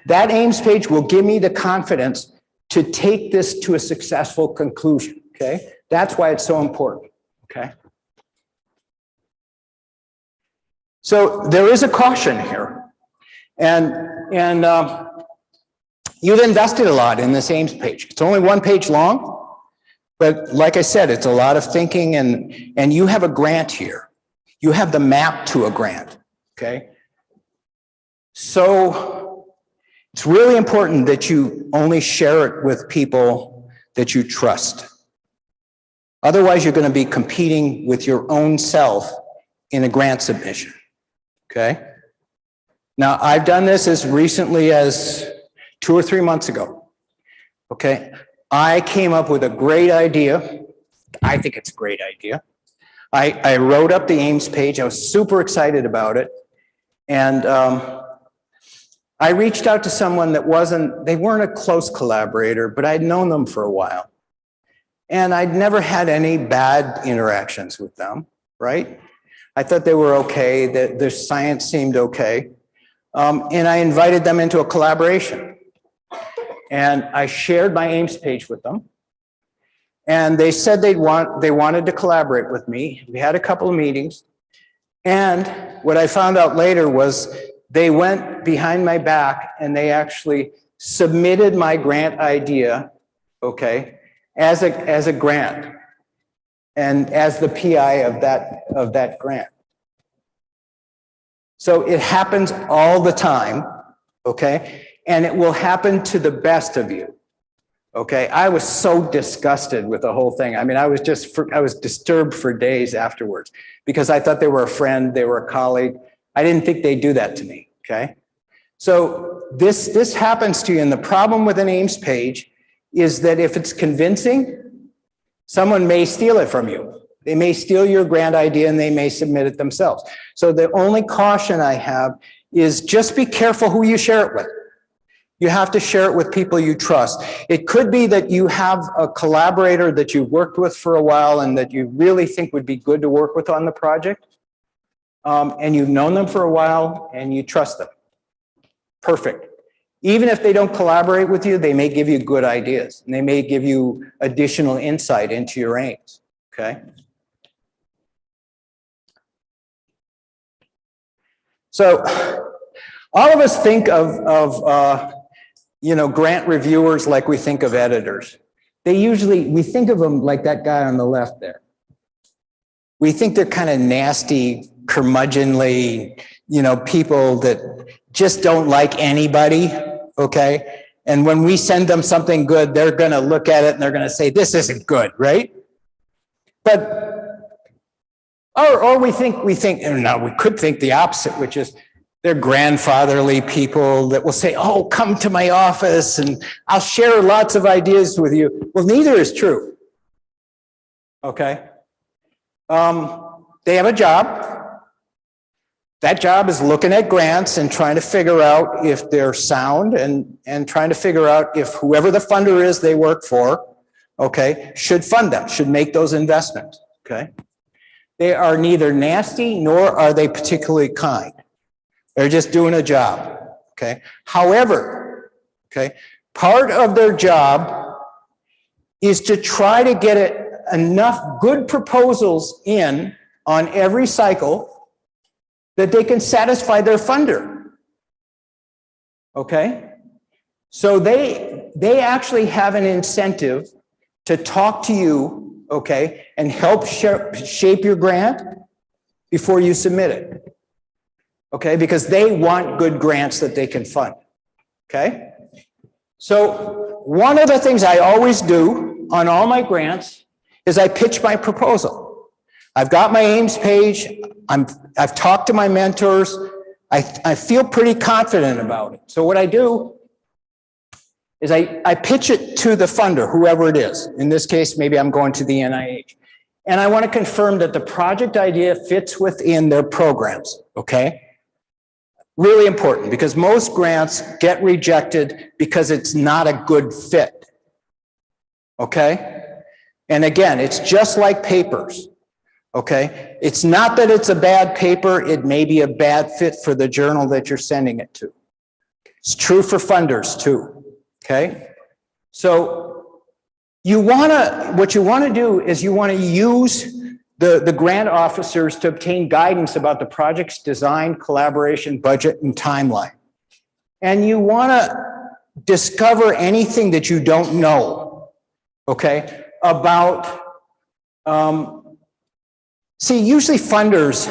that aims page will give me the confidence to take this to a successful conclusion, okay? That's why it's so important, okay? So there is a caution here, and you've invested a lot in this aims page. It's only 1 page long, But like I said, it's a lot of thinking, and you have a grant here. You have the map to a grant, okay? So it's really important that you only share it with people that you trust. Otherwise, you're going to be competing with your own self in a grant submission, okay? Now, I've done this as recently as 2 or 3 months ago, okay? I came up with a great idea. I think it's a great idea. I wrote up the Ames page. I was super excited about it. And I reached out to someone that they weren't a close collaborator, but I'd known them for a while. And I'd never had any bad interactions with them, right? I thought they were okay, that their science seemed okay. And I invited them into a collaboration. And I shared my Ames page with them. And they said they wanted to collaborate with me. We had a couple of meetings. And what I found out later was they went behind my back and they actually submitted my grant idea, okay, as a grant and as the PI of that grant. So it happens all the time, okay? And it will happen to the best of you, okay? I was so disgusted with the whole thing. I mean, I was disturbed for days afterwards because I thought they were a friend, they were a colleague. I didn't think they'd do that to me, okay? So this happens to you, and the problem with an Ames page is that if it's convincing, someone may steal it from you. They may steal your grant idea and they may submit it themselves. So the only caution I have is just be careful who you share it with. You have to share it with people you trust. It could be that you have a collaborator that you've worked with for a while and that you really think would be good to work with on the project. And you've known them for a while and you trust them. Perfect. Even if they don't collaborate with you, they may give you good ideas and they may give you additional insight into your aims, okay? So all of us think of grant reviewers like we think of editors. We think of them like that guy on the left there. We think they're kind of nasty, curmudgeonly, people that just don't like anybody, okay? And when we send them something good, they're going to look at it and they're going to say, this isn't good, right? But or we could think the opposite, which is they're grandfatherly people that will say, oh, come to my office and I'll share lots of ideas with you. Well, neither is true, okay? They have a job. That job is looking at grants and trying to figure out if they're sound and trying to figure out if whoever the funder is they work for, okay, should fund them, should make those investments, okay? They are neither nasty nor are they particularly kind. They're just doing a job, okay? However, okay, part of their job is to try to get enough good proposals in on every cycle that they can satisfy their funder, okay? So they actually have an incentive to talk to you, okay, and help shape your grant before you submit it, okay? Because they want good grants that they can fund, okay? So one of the things I always do on all my grants is I pitch my proposal. I've got my Ames page. I've talked to my mentors. I feel pretty confident about it. So what I do is I pitch it to the funder, whoever it is. In this case, maybe I'm going to the NIH. And I want to confirm that the project idea fits within their programs, okay? Really important, because most grants get rejected because it's not a good fit, okay? And again, it's just like papers. Okay, it's not that it's a bad paper, it may be a bad fit for the journal that you're sending it to. It's true for funders too, okay? So what you wanna do is you wanna use the grant officers to obtain guidance about the project's design, collaboration, budget, and timeline. And you wanna discover anything that you don't know, okay? about, see, usually funders,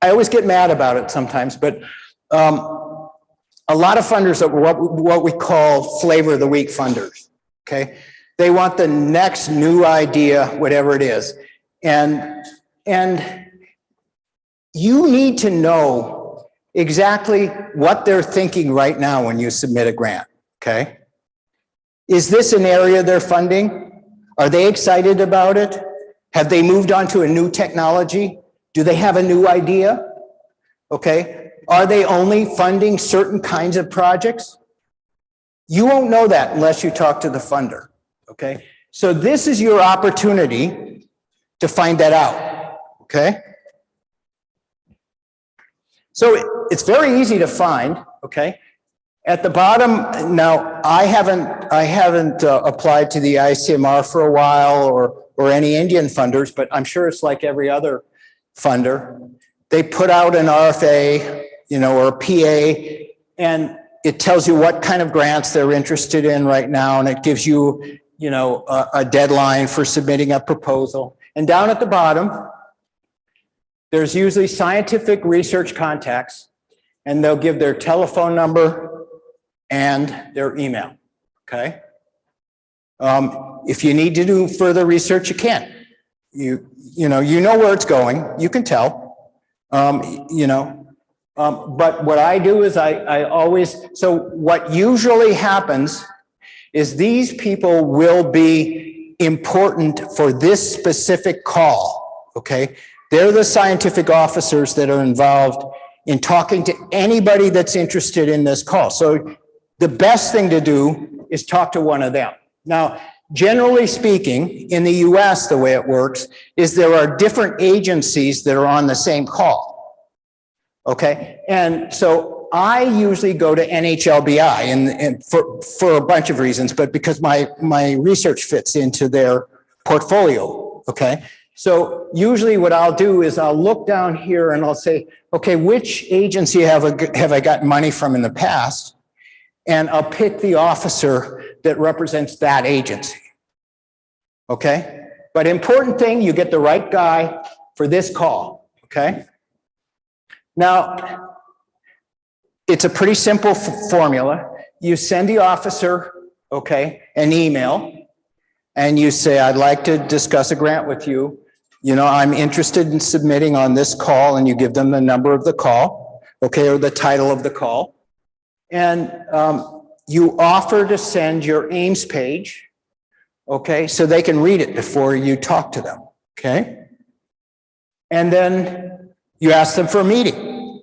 I always get mad about it sometimes, but a lot of funders are what we call flavor of the week funders, okay? They want the next new idea, whatever it is. And you need to know exactly what they're thinking right now when you submit a grant, okay? Is this an area they're funding? Are they excited about it? Have they moved on to a new technology? Do they have a new idea? Okay. Are they only funding certain kinds of projects? You won't know that unless you talk to the funder. Okay. So this is your opportunity to find that out. Okay. So it's very easy to find. Okay. At the bottom, now I haven't applied to the ICMR for a while or any Indian funders, but I'm sure it's like every other funder. They put out an RFA, or a PA, and it tells you what kind of grants they're interested in right now, and it gives you, a deadline for submitting a proposal. And down at the bottom, there's usually scientific research contacts, and they'll give their telephone number and their email, okay? If you need to do further research, you can. You know where it's going, you can tell, but what I do is I always, so what usually happens is these people will be important for this specific call, okay? They're the scientific officers that are involved in talking to anybody that's interested in this call. So the best thing to do is talk to one of them. Now, generally speaking, in the US, the way it works is there are different agencies that are on the same call, okay? And so I usually go to NHLBI and for a bunch of reasons, but because my research fits into their portfolio, okay? So usually what I'll do is I'll look down here and I'll say, okay, which agency have I gotten money from in the past? And I'll pick the officer that represents that agency, okay? But important thing, you get the right guy for this call, okay? Now, it's a pretty simple formula. You send the officer, okay, an email, and you say, I'd like to discuss a grant with you. I'm interested in submitting on this call, and you give them the number of the call, okay, or the title of the call. And you offer to send your Ames page, okay, so they can read it before you talk to them, okay? And then you ask them for a meeting,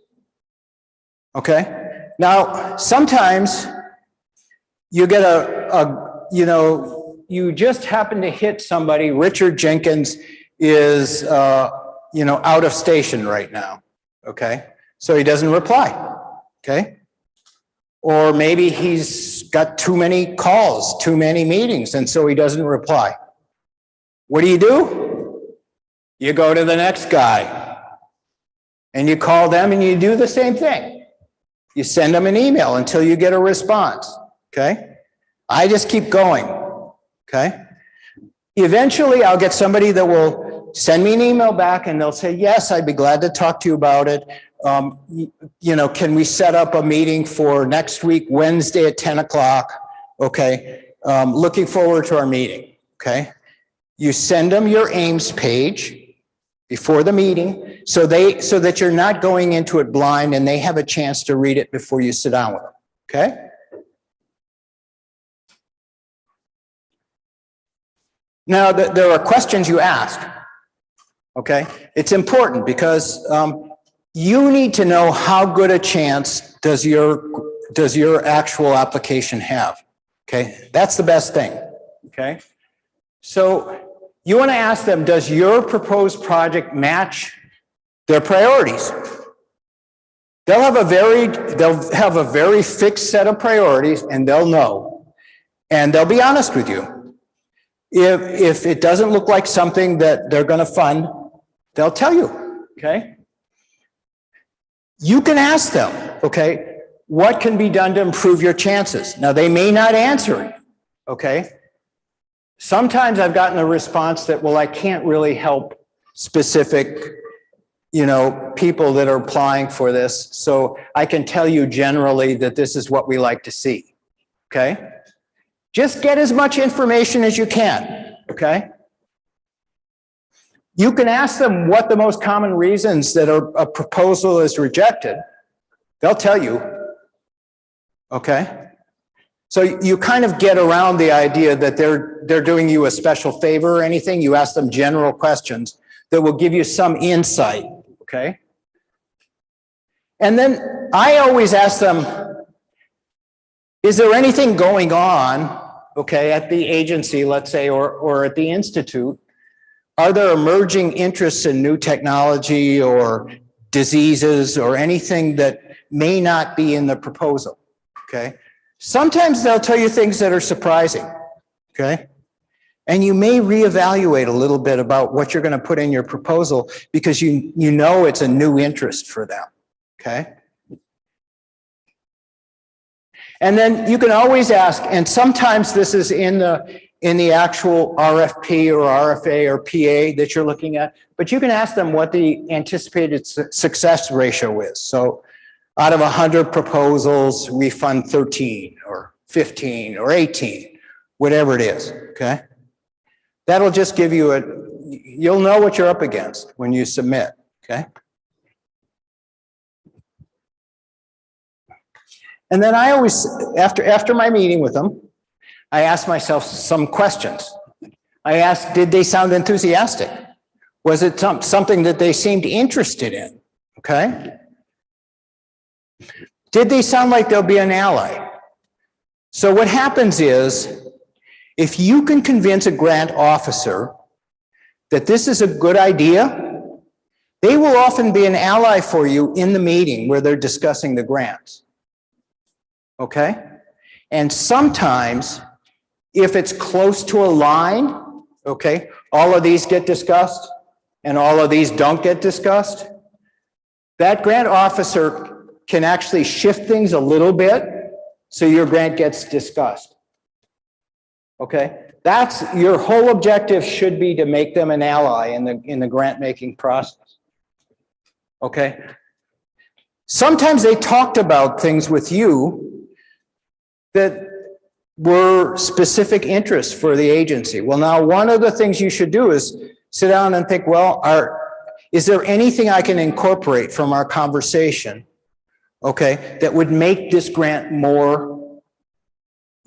okay? Now, sometimes you get you just happen to hit somebody. Richard Jenkins is, out of station right now, okay? So he doesn't reply, okay? Or maybe he's got too many calls, too many meetings, and so he doesn't reply. What do? You go to the next guy, and you call them, and you do the same thing. You send them an email until you get a response, okay? I just keep going, okay? Eventually, I'll get somebody that will send me an email back, and they'll say, yes, I'd be glad to talk to you about it. Can we set up a meeting for next week, Wednesday at 10 o'clock? Okay. Looking forward to our meeting. Okay. You send them your Ames page before the meeting so that you're not going into it blind and they have a chance to read it before you sit down with them. Okay. Now, there are questions you ask. Okay. It's important because, you need to know how good a chance does your actual application have, okay? That's the best thing, okay? So you want to ask them, does your proposed project match their priorities? They'll have a very fixed set of priorities, and they'll know, and they'll be honest with you. If it doesn't look like something that they're going to fund, they'll tell you, okay? You can ask them, okay, what can be done to improve your chances? Now, they may not answer it, okay? Sometimes I've gotten a response that, well, I can't really help specific, people that are applying for this. So I can tell you generally that this is what we like to see, okay? Just get as much information as you can, okay? You can ask them what the most common reasons that a proposal is rejected. They'll tell you, okay? So you kind of get around the idea that they're doing you a special favor or anything. You ask them general questions that will give you some insight, okay? And then I always ask them, is there anything going on, okay, at the agency, let's say, or at the institute? Are there emerging interests in new technology or diseases or anything that may not be in the proposal, okay? Sometimes they'll tell you things that are surprising, okay? And you may reevaluate a little bit about what you're going to put in your proposal because you know it's a new interest for them, okay? And then you can always ask, and sometimes this is in the actual RFP or RFA or PA that you're looking at, but you can ask them what the anticipated success ratio is. So out of 100 proposals, we fund 13 or 15 or 18, whatever it is, okay? That'll just give you you'll know what you're up against when you submit, okay? And then I always, after my meeting with them, I ask myself some questions. I asked, did they sound enthusiastic? Was it something that they seemed interested in, okay? Did they sound like they'll be an ally? So what happens is, if you can convince a grant officer that this is a good idea, they will often be an ally for you in the meeting where they're discussing the grants. Okay? And sometimes, if it's close to a line, okay, all of these get discussed and all of these don't get discussed, that grant officer can actually shift things a little bit so your grant gets discussed. Okay, that's your whole objective should be to make them an ally in the grant making process. Okay, sometimes they talked about things with you that were specific interests for the agency. Well, now one of the things you should do is sit down and think, well, is there anything I can incorporate from our conversation, okay, that would make this grant more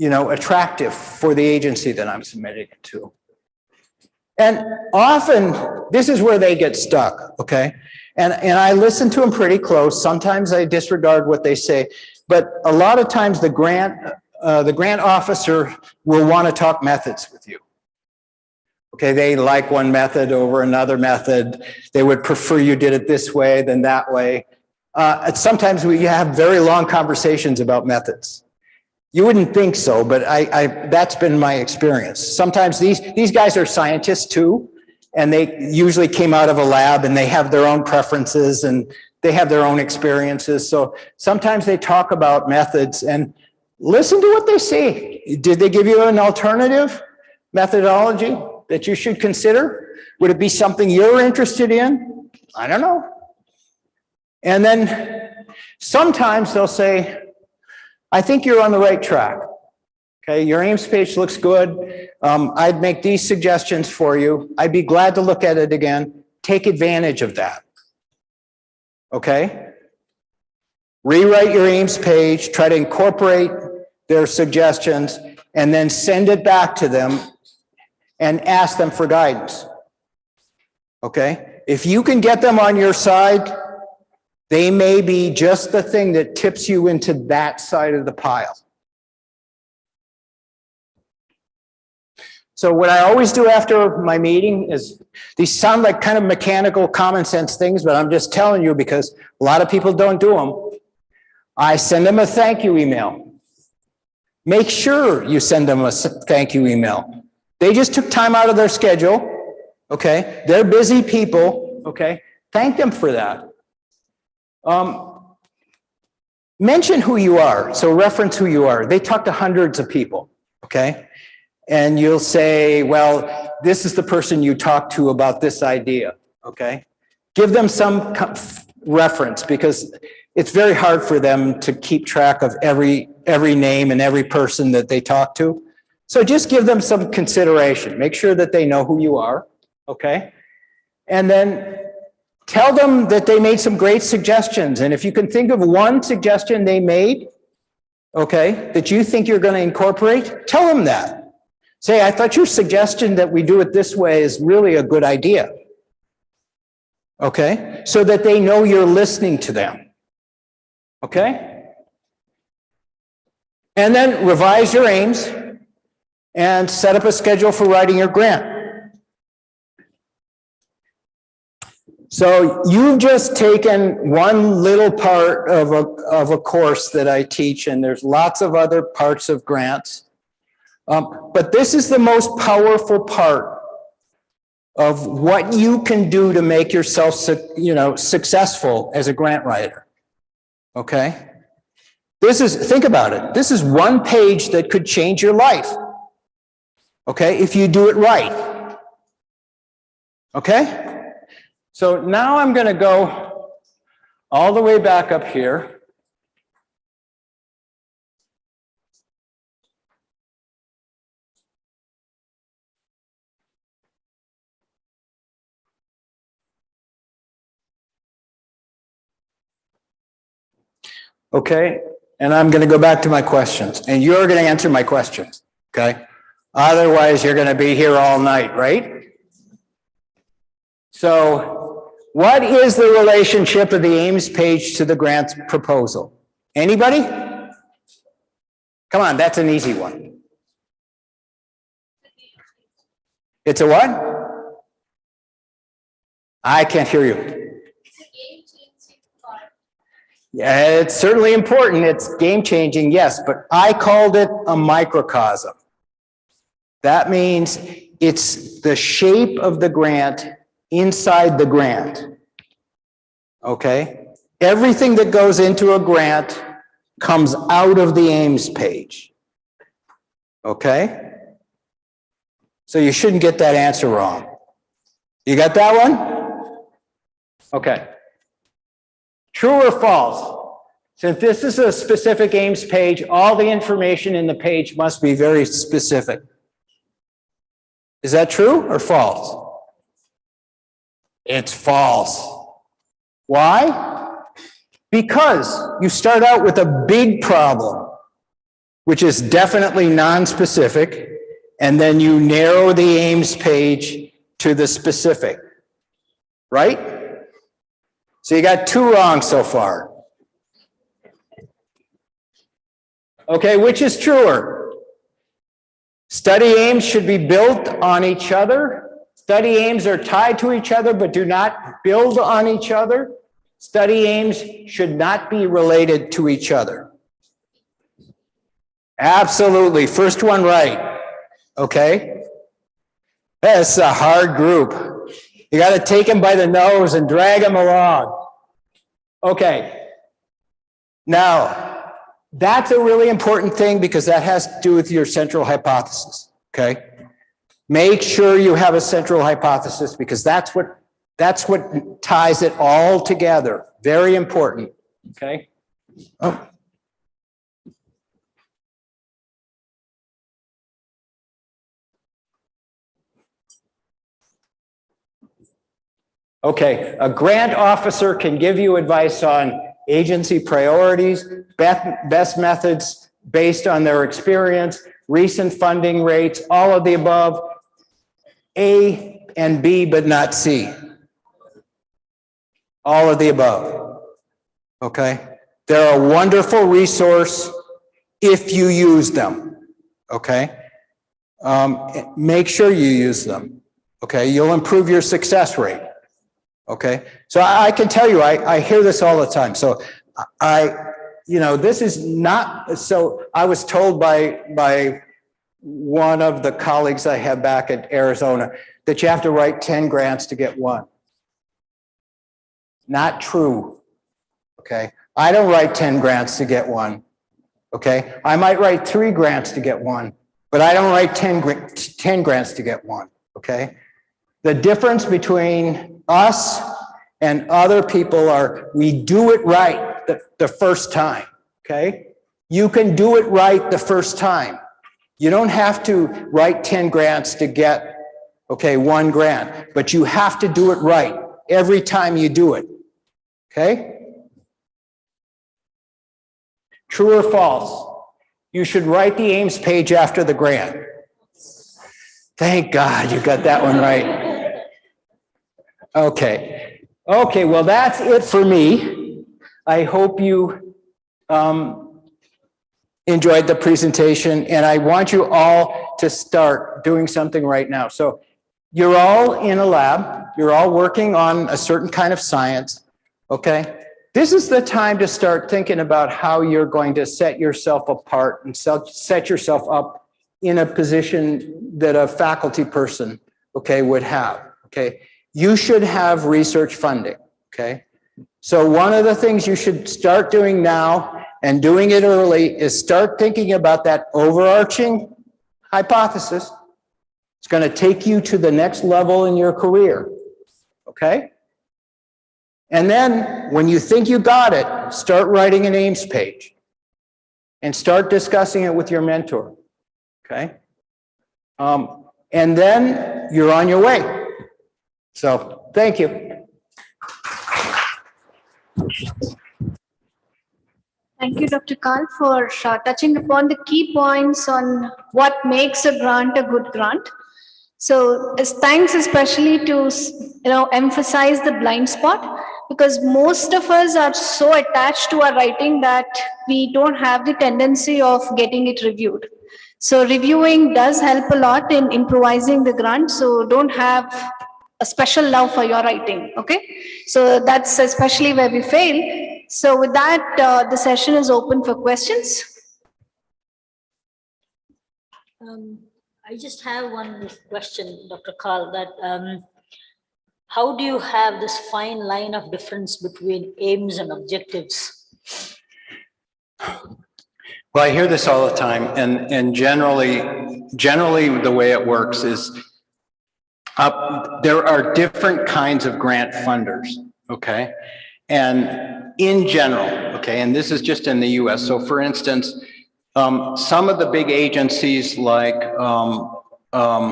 attractive for the agency that I'm submitting it to. And often, this is where they get stuck, okay? And I listen to them pretty close. Sometimes I disregard what they say, but a lot of times the grant officer will want to talk methods with you. Okay, they like one method over another method. They would prefer you did it this way than that way. Sometimes we have very long conversations about methods. You wouldn't think so, but that's been my experience. Sometimes these guys are scientists too, and they usually came out of a lab and they have their own preferences and they have their own experiences. So sometimes they talk about methods and listen to what they say. Did they give you an alternative methodology that you should consider? Would it be something you're interested in? I don't know. And then sometimes they'll say, I think you're on the right track. Okay, your AIMS page looks good. I'd make these suggestions for you. I'd be glad to look at it again. Take advantage of that. Okay? Rewrite your AIMS page, try to incorporate their suggestions, and then send it back to them and ask them for guidance. Okay? If you can get them on your side, they may be just the thing that tips you into that side of the pile. So what I always do after my meeting is, these sound like kind of mechanical common sense things, but I'm just telling you because a lot of people don't do them. I send them a thank you email. Make sure you send them a thank you email. They just took time out of their schedule, okay? They're busy people, okay? Thank them for that. Mention who you are, so reference who you are. They talk to hundreds of people, okay? and you'll say, well, this is the person you talked to about this idea, okay? Give them some reference, because it's very hard for them to keep track of every name and every person that they talk to. So just give them some consideration. Make sure that they know who you are, okay? And then tell them that they made some great suggestions. And if you can think of one suggestion they made, okay, that you think you're going to incorporate, tell them that. Say, I thought your suggestion that we do it this way is really a good idea. Okay, so that they know you're listening to them. Okay? And then revise your aims and set up a schedule for writing your grant. So you've just taken one little part of a course that I teach, and there's lots of other parts of grants. But this is the most powerful part of what you can do to make yourself, successful as a grant writer. Okay? Think about it. This is one page that could change your life. Okay? If you do it right. Okay? So now I'm going to go all the way back up here. Okay, and I'm going to go back to my questions, and you're going to answer my questions, okay? Otherwise, you're going to be here all night, right? So, what is the relationship of the aims page to the grant proposal? Anybody? Come on, that's an easy one. It's a what? I can't hear you. Yeah, it's certainly important. It's game-changing, yes, but I called it a microcosm. That means it's the shape of the grant inside the grant. Okay? Everything that goes into a grant comes out of the aims page. Okay? So you shouldn't get that answer wrong. You got that one? Okay. True or false? Since this is a specific aims page, all the information in the page must be very specific. Is that true or false? It's false. Why? Because you start out with a big problem, which is definitely non-specific, and then you narrow the aims page to the specific, right? So you got two wrong so far. Okay, which is truer? Study aims should be built on each other. Study aims are tied to each other but do not build on each other. Study aims should not be related to each other. Absolutely, first one right. Okay? That's a hard group. You got to take them by the nose and drag them along. Okay. Now, that's a really important thing because that has to do with your central hypothesis. Okay. Make sure you have a central hypothesis because that's what ties it all together. Very important. Okay. Oh. Okay, a grant officer can give you advice on agency priorities, best methods based on their experience, recent funding rates, all of the above, A and B, but not C. All of the above, okay? They're a wonderful resource if you use them, okay? Make sure you use them, okay? You'll improve your success rate. Okay, so I can tell you, I hear this all the time. So this is not, so I was told by one of the colleagues I have back at Arizona that you have to write 10 grants to get one. Not true, okay? I don't write 10 grants to get one, okay? I might write 3 grants to get one, but I don't write 10 grants to get one, okay? The difference between us and other people are we do it right the first time, okay? You can do it right the first time. You don't have to write 10 grants to get, okay, 1 grant, but you have to do it right every time you do it, okay? True or false? You should write the aims page after the grant. Thank God you got that one right. Okay. Okay, well, that's it for me. I hope you enjoyed the presentation, and I want you all to start doing something right now. So you're all in a lab. You're all working on a certain kind of science, okay? This is the time to start thinking about how you're going to set yourself apart and set yourself up in a position that a faculty person, okay, would have, okay? You should have research funding, okay? So one of the things you should start doing now and doing it early is start thinking about that overarching hypothesis. It's going to take you to the next level in your career, okay? And then when you think you got it, start writing an aims page and start discussing it with your mentor, okay? And then you're on your way. So thank you. Thank you, Dr. Karl, for touching upon the key points on what makes a grant a good grant. So thanks especially to emphasize the blind spot, because most of us are so attached to our writing that we don't have the tendency of getting it reviewed. So reviewing does help a lot in improvising the grant. So don't have a special love for your writing, okay? So that's especially where we fail. So with that, the session is open for questions. I just have one question, Dr. Karl, that how do you have this fine line of difference between aims and objectives? Well, I hear this all the time, and generally the way it works is there are different kinds of grant funders, okay? And in general, okay, and this is just in the US, so for instance, some of the big agencies like EPA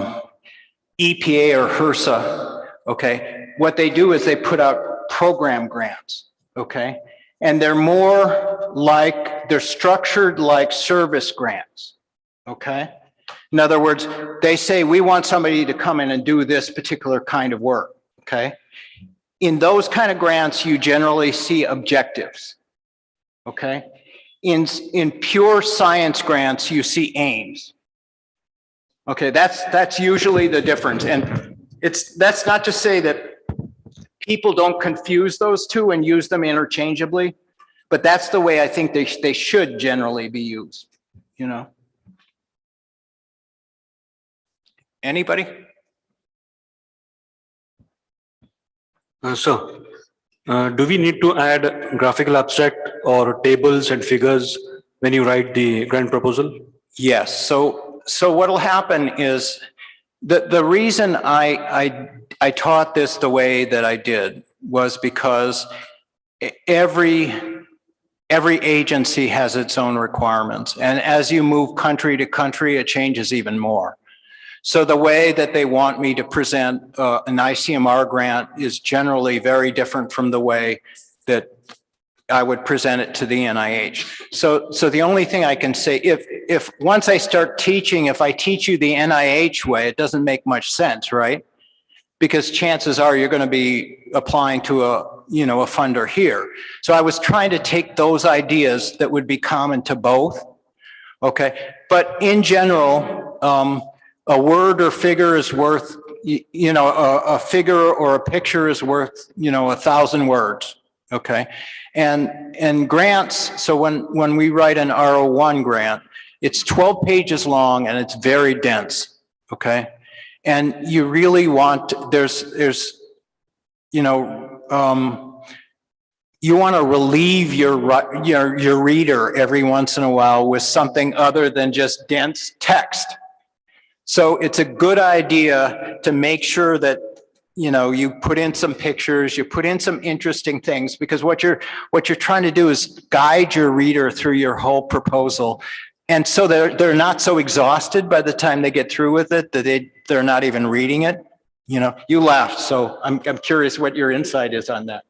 or HRSA, okay, what they do is they put out program grants, okay? And they're they're structured like service grants, okay? In other words, they say, we want somebody to come in and do this particular kind of work, okay? In those kind of grants, you generally see objectives, okay? In pure science grants, you see aims. Okay, that's usually the difference. And that's not to say that people don't confuse those two and use them interchangeably, but that's the way I think they should generally be used, you know? Anybody? Do we need to add graphical abstract or tables and figures when you write the grant proposal? Yes. So what'll happen is the reason I taught this the way that I did was because every agency has its own requirements, and as you move country to country, it changes even more. So the way that they want me to present an ICMR grant is generally very different from the way that I would present it to the NIH. So the only thing I can say, if once I start teaching, if I teach you the NIH way, it doesn't make much sense, right? Because chances are you're going to be applying to a funder here. So I was trying to take those ideas that would be common to both, okay? But in general, a word or figure is worth, a figure or a picture is worth, 1,000 words, okay? And grants, so when we write an R01 grant, it's 12 pages long and it's very dense, okay? And you really want, you want to relieve your reader every once in a while with something other than just dense text, So it's a good idea to make sure that, you know, you put in some pictures, you put in some interesting things, because what you're trying to do is guide your reader through your whole proposal. And so they're not so exhausted by the time they get through with it that they're not even reading it. You know, you laughed, so I'm curious what your insight is on that.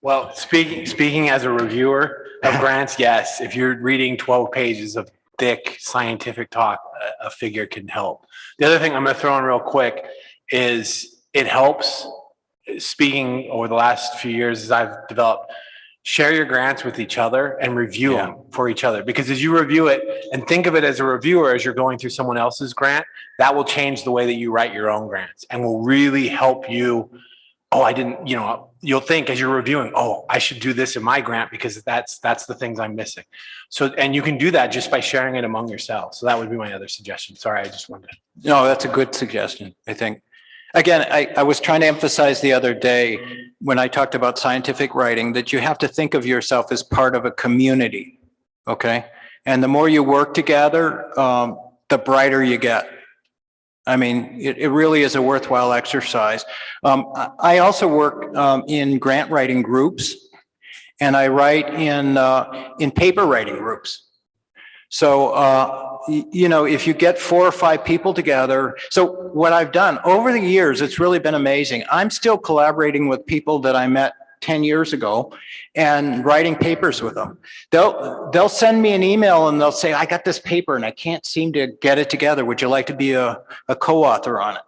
Well, speaking as a reviewer of grants, yes, if you're reading 12 pages of thick scientific talk, a figure can help. The other thing I'm going to throw in real quick is it helps, speaking over the last few years as I've developed, share your grants with each other and review them for each other. Because as you review it and think of it as a reviewer, as you're going through someone else's grant, that will change the way that you write your own grants and will really help you. Oh, I didn't, you know, you'll think as you're reviewing, oh, I should do this in my grant because that's the things I'm missing. So, and you can do that just by sharing it among yourselves. So that would be my other suggestion. Sorry, I just wanted to. No, that's a good suggestion, I think. Again, I was trying to emphasize the other day when I talked about scientific writing that you have to think of yourself as part of a community, okay? And the more you work together, the brighter you get. I mean, it really is a worthwhile exercise. I also work in grant writing groups, and I write in paper writing groups. So, you know, if you get 4 or 5 people together, so what I've done over the years, it's really been amazing. I'm still collaborating with people that I met 10 years ago and writing papers with them. They'll send me an email and they'll say, I got this paper and I can't seem to get it together. Would you like to be a co-author on it?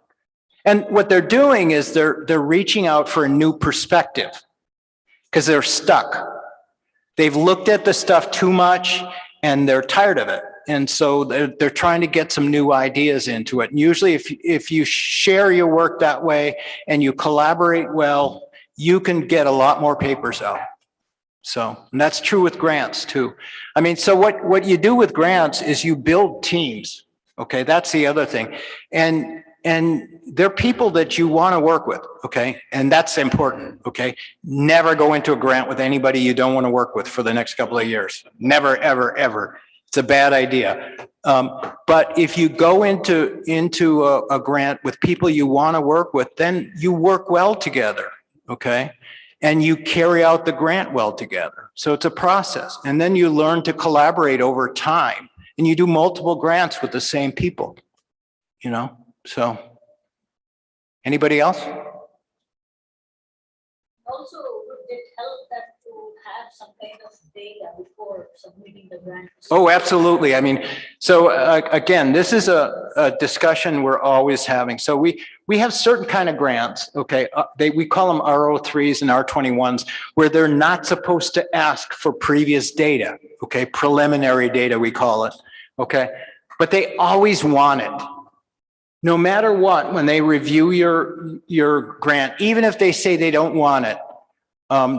And what they're doing is they're reaching out for a new perspective because they're stuck. They've looked at the stuff too much and they're tired of it. And so they're trying to get some new ideas into it. And usually if you share your work that way and you collaborate well, you can get a lot more papers out. So, and that's true with grants too. I mean, so what you do with grants is you build teams. Okay, that's the other thing. And they're people that you want to work with, okay? And that's important, okay? Never go into a grant with anybody you don't want to work with for the next couple of years. Never, ever, ever. It's a bad idea. But if you go into a grant with people you want to work with, then you work well together, okay? And you carry out the grant well together. So it's a process. And then you learn to collaborate over time. And you do multiple grants with the same people, you know? So, anybody else? Also, would it help that to have some kind of data before submitting the grant? Oh, absolutely. I mean, so again, this is a discussion we're always having. So we have certain kind of grants, okay? We call them R03s and R21s, where they're not supposed to ask for previous data, okay? Preliminary data, we call it, okay? But they always want it. No matter what, when they review your grant, even if they say they don't want it,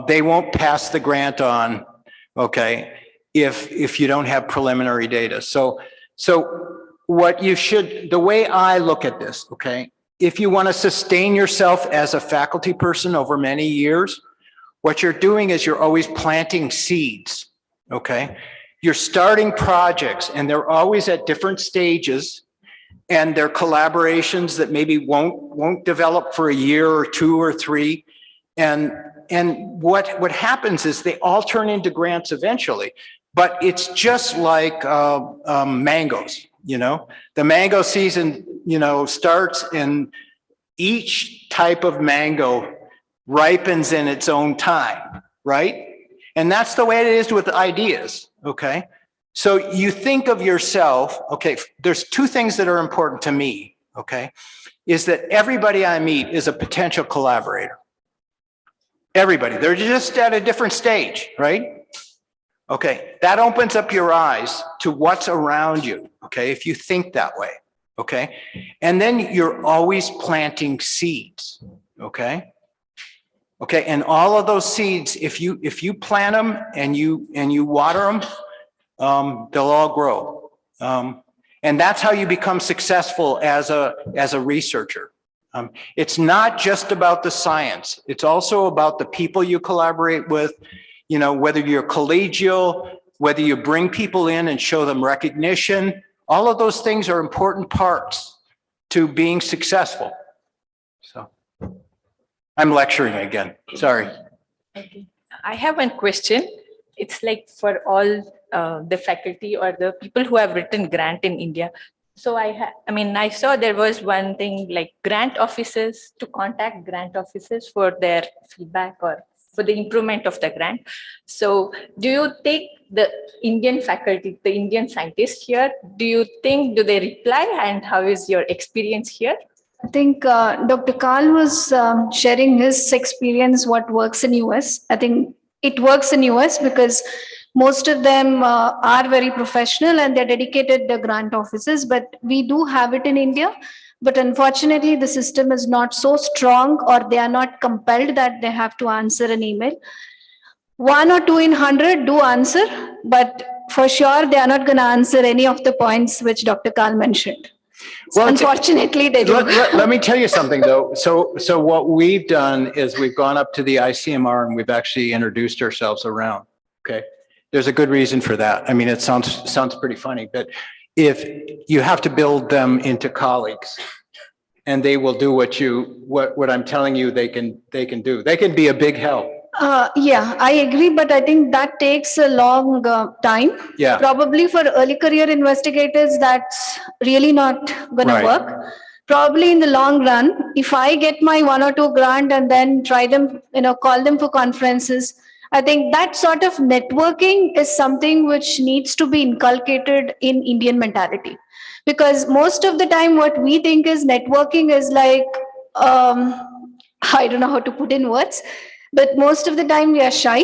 they won't pass the grant on, okay, if you don't have preliminary data. So what you should, the way I look at this, okay, if you want to sustain yourself as a faculty person over many years, what you're doing is you're always planting seeds, okay? You're starting projects and they're always at different stages. And they're collaborations that maybe won't develop for a year or 2 or 3. And what happens is they all turn into grants eventually. But it's just like mangoes, you know. The mango season, you know, starts and each type of mango ripens in its own time, right? And that's the way it is with ideas, okay? So you think of yourself, okay, there's 2 things that are important to me, okay, is that everybody I meet is a potential collaborator. Everybody, they're just at a different stage, right? Okay, that opens up your eyes to what's around you, okay, if you think that way, okay? And then you're always planting seeds, okay? Okay, and all of those seeds, if you plant them and you water them, they'll all grow. And that's how you become successful as a researcher. It's not just about the science. It's also about the people you collaborate with, you know, whether you're collegial, whether you bring people in and show them recognition, All of those things are important parts to being successful. So I'm lecturing again, sorry. Okay. I have one question. It's like for all the faculty or the people who have written grant in India. So I saw there was one thing like grant offices to contact grant offices for their feedback or for the improvement of the grant. So do you take the Indian faculty, the Indian scientists here, do they reply, and how is your experience here? I think Dr. Karl was sharing his experience, what works in US. I think it works in US because most of them are very professional and they're dedicated to grant offices, but we do have it in India. But unfortunately, the system is not so strong, or they are not compelled that they have to answer an email. 1 or 2 in 100 do answer, but for sure, they are not going to answer any of the points which Dr. Karl mentioned. Well, unfortunately, they do. Let me tell you something, though. So what we've done is we've gone up to the ICMR and we've actually introduced ourselves around. Okay, there's a good reason for that. I mean, it sounds pretty funny, but if you have to build them into colleagues, and they will do what I'm telling you they can do. They can be a big help. Yeah, I agree, but I think that takes a long time. Yeah. Probably for early career investigators, that's really not going Right. to work. Probably in the long run, if I get my 1 or 2 grant and then try them, call them for conferences, I think that sort of networking is something which needs to be inculcated in Indian mentality. Because most of the time, what we think is networking is like, I don't know how to put in words, but most of the time we are shy.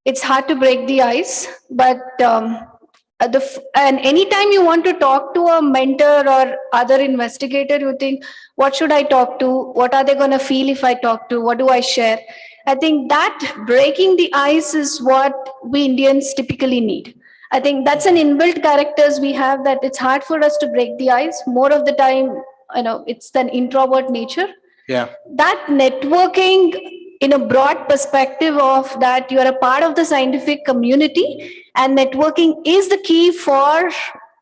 It's hard to break the ice. But and anytime you want to talk to a mentor or other investigator, you think, what should I talk to? What are they going to feel if I talk to? What do I share? I think that breaking the ice is what we Indians typically need. I think that's an inbuilt characters we have, that it's hard for us to break the ice. More of the time, it's an introvert nature. Yeah. That networking in a broad perspective of that you are a part of the scientific community, and networking is the key for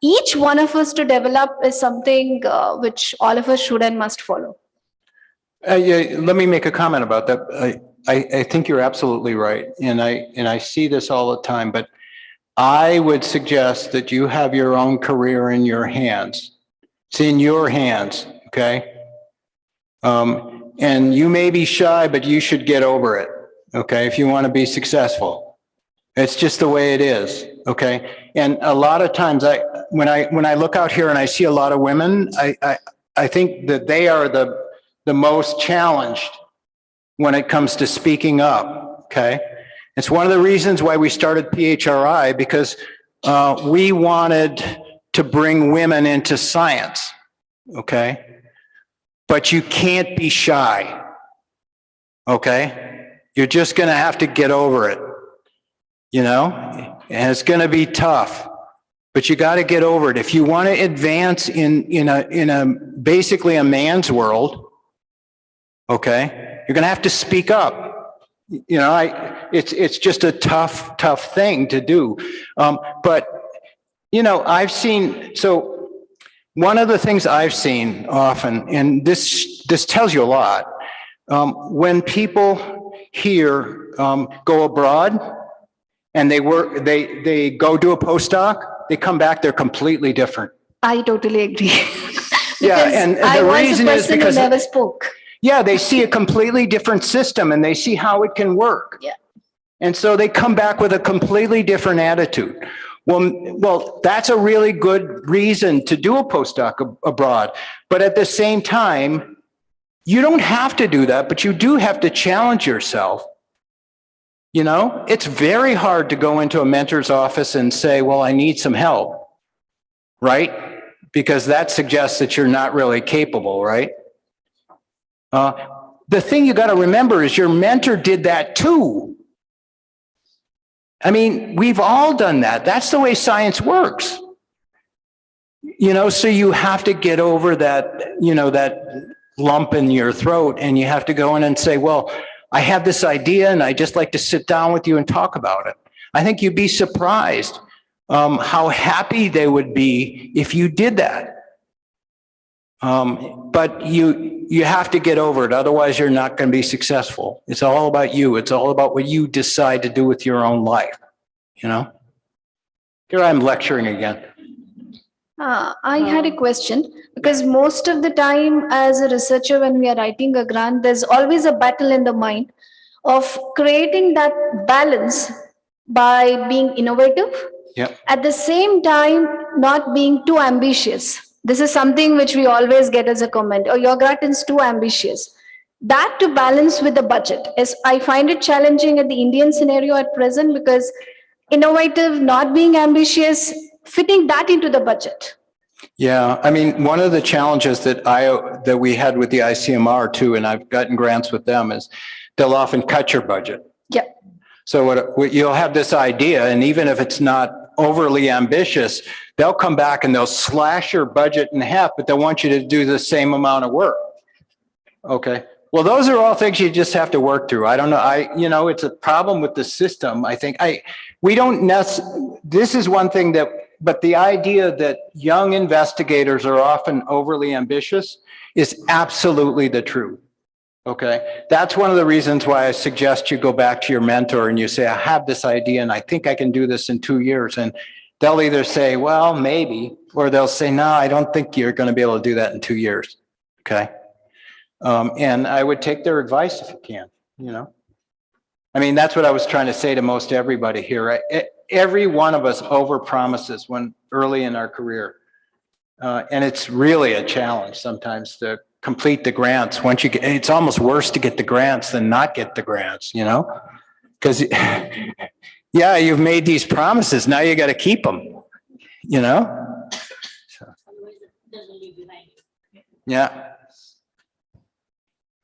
each one of us to develop, is something which all of us should and must follow. Yeah, let me make a comment about that. I think you're absolutely right, and I see this all the time, but I would suggest that you have your own career in your hands. It's in your hands, okay? And you may be shy, but you should get over it, okay? If you want to be successful, it's just the way it is, okay? And a lot of times, when I look out here and I see a lot of women, I think that they are the most challenged when it comes to speaking up, okay? It's one of the reasons why we started PHRI, because we wanted to bring women into science, okay? But you can't be shy, okay? You're just gonna have to get over it, and it's gonna be tough, but you gotta get over it. If you wanna advance in a basically a man's world, okay, you're gonna have to speak up. It's just a tough thing to do. But I've seen, so one of the things I've seen often, and this tells you a lot, when people here go abroad and they go do a postdoc, they come back, they're completely different. I totally agree. Yeah, and the reason is because who never spoke. Yeah, they see a completely different system and they see how it can work. Yeah. And so they come back with a completely different attitude. Well, that's a really good reason to do a postdoc abroad. But at the same time, you don't have to do that, but you do have to challenge yourself. It's very hard to go into a mentor's office and say, well, I need some help, right? Because that suggests that you're not really capable, right? The thing you got to remember is your mentor did that too. I mean, we've all done that. That's the way science works. So you have to get over that, that lump in your throat, and you have to go in and say, well, I have this idea and I just like to sit down with you and talk about it. I think you'd be surprised how happy they would be if you did that. But you have to get over it. Otherwise, you're not going to be successful. It's all about you. It's all about what you decide to do with your own life. You know? Here I'm lecturing again. I had a question because most of the time as a researcher, when we are writing a grant, there's always a battle in the mind of creating that balance by being innovative. Yep. At the same time, not being too ambitious. This is something which we always get as a comment, oh, your grant is too ambitious. That to balance with the budget is, I find it challenging at the Indian scenario at present because innovative, not being ambitious, fitting that into the budget. Yeah, I mean, one of the challenges that we had with the ICMR too, and I've gotten grants with them, is they'll often cut your budget. Yeah. So what you'll have this idea, and even if it's not overly ambitious, they'll come back and they'll slash your budget in half, but they want you to do the same amount of work. Okay. Well, those are all things you just have to work through. I don't know. It's a problem with the system. I think we don't this is one thing but the idea that young investigators are often overly ambitious is absolutely the truth. Okay. That's one of the reasons why I suggest you go back to your mentor and you say, I have this idea and I think I can do this in 2 years. And they'll either say, well, maybe, or they'll say, no, I don't think you're going to be able to do that in 2 years. Okay. And I would take their advice if you can, I mean, that's what I was trying to say to most everybody here. Right? Every one of us overpromises when early in our career. And it's really a challenge sometimes to complete the grants. Once it's almost worse to get the grants than not get the grants, because yeah, you've made these promises. Now you got to keep them, So, yeah.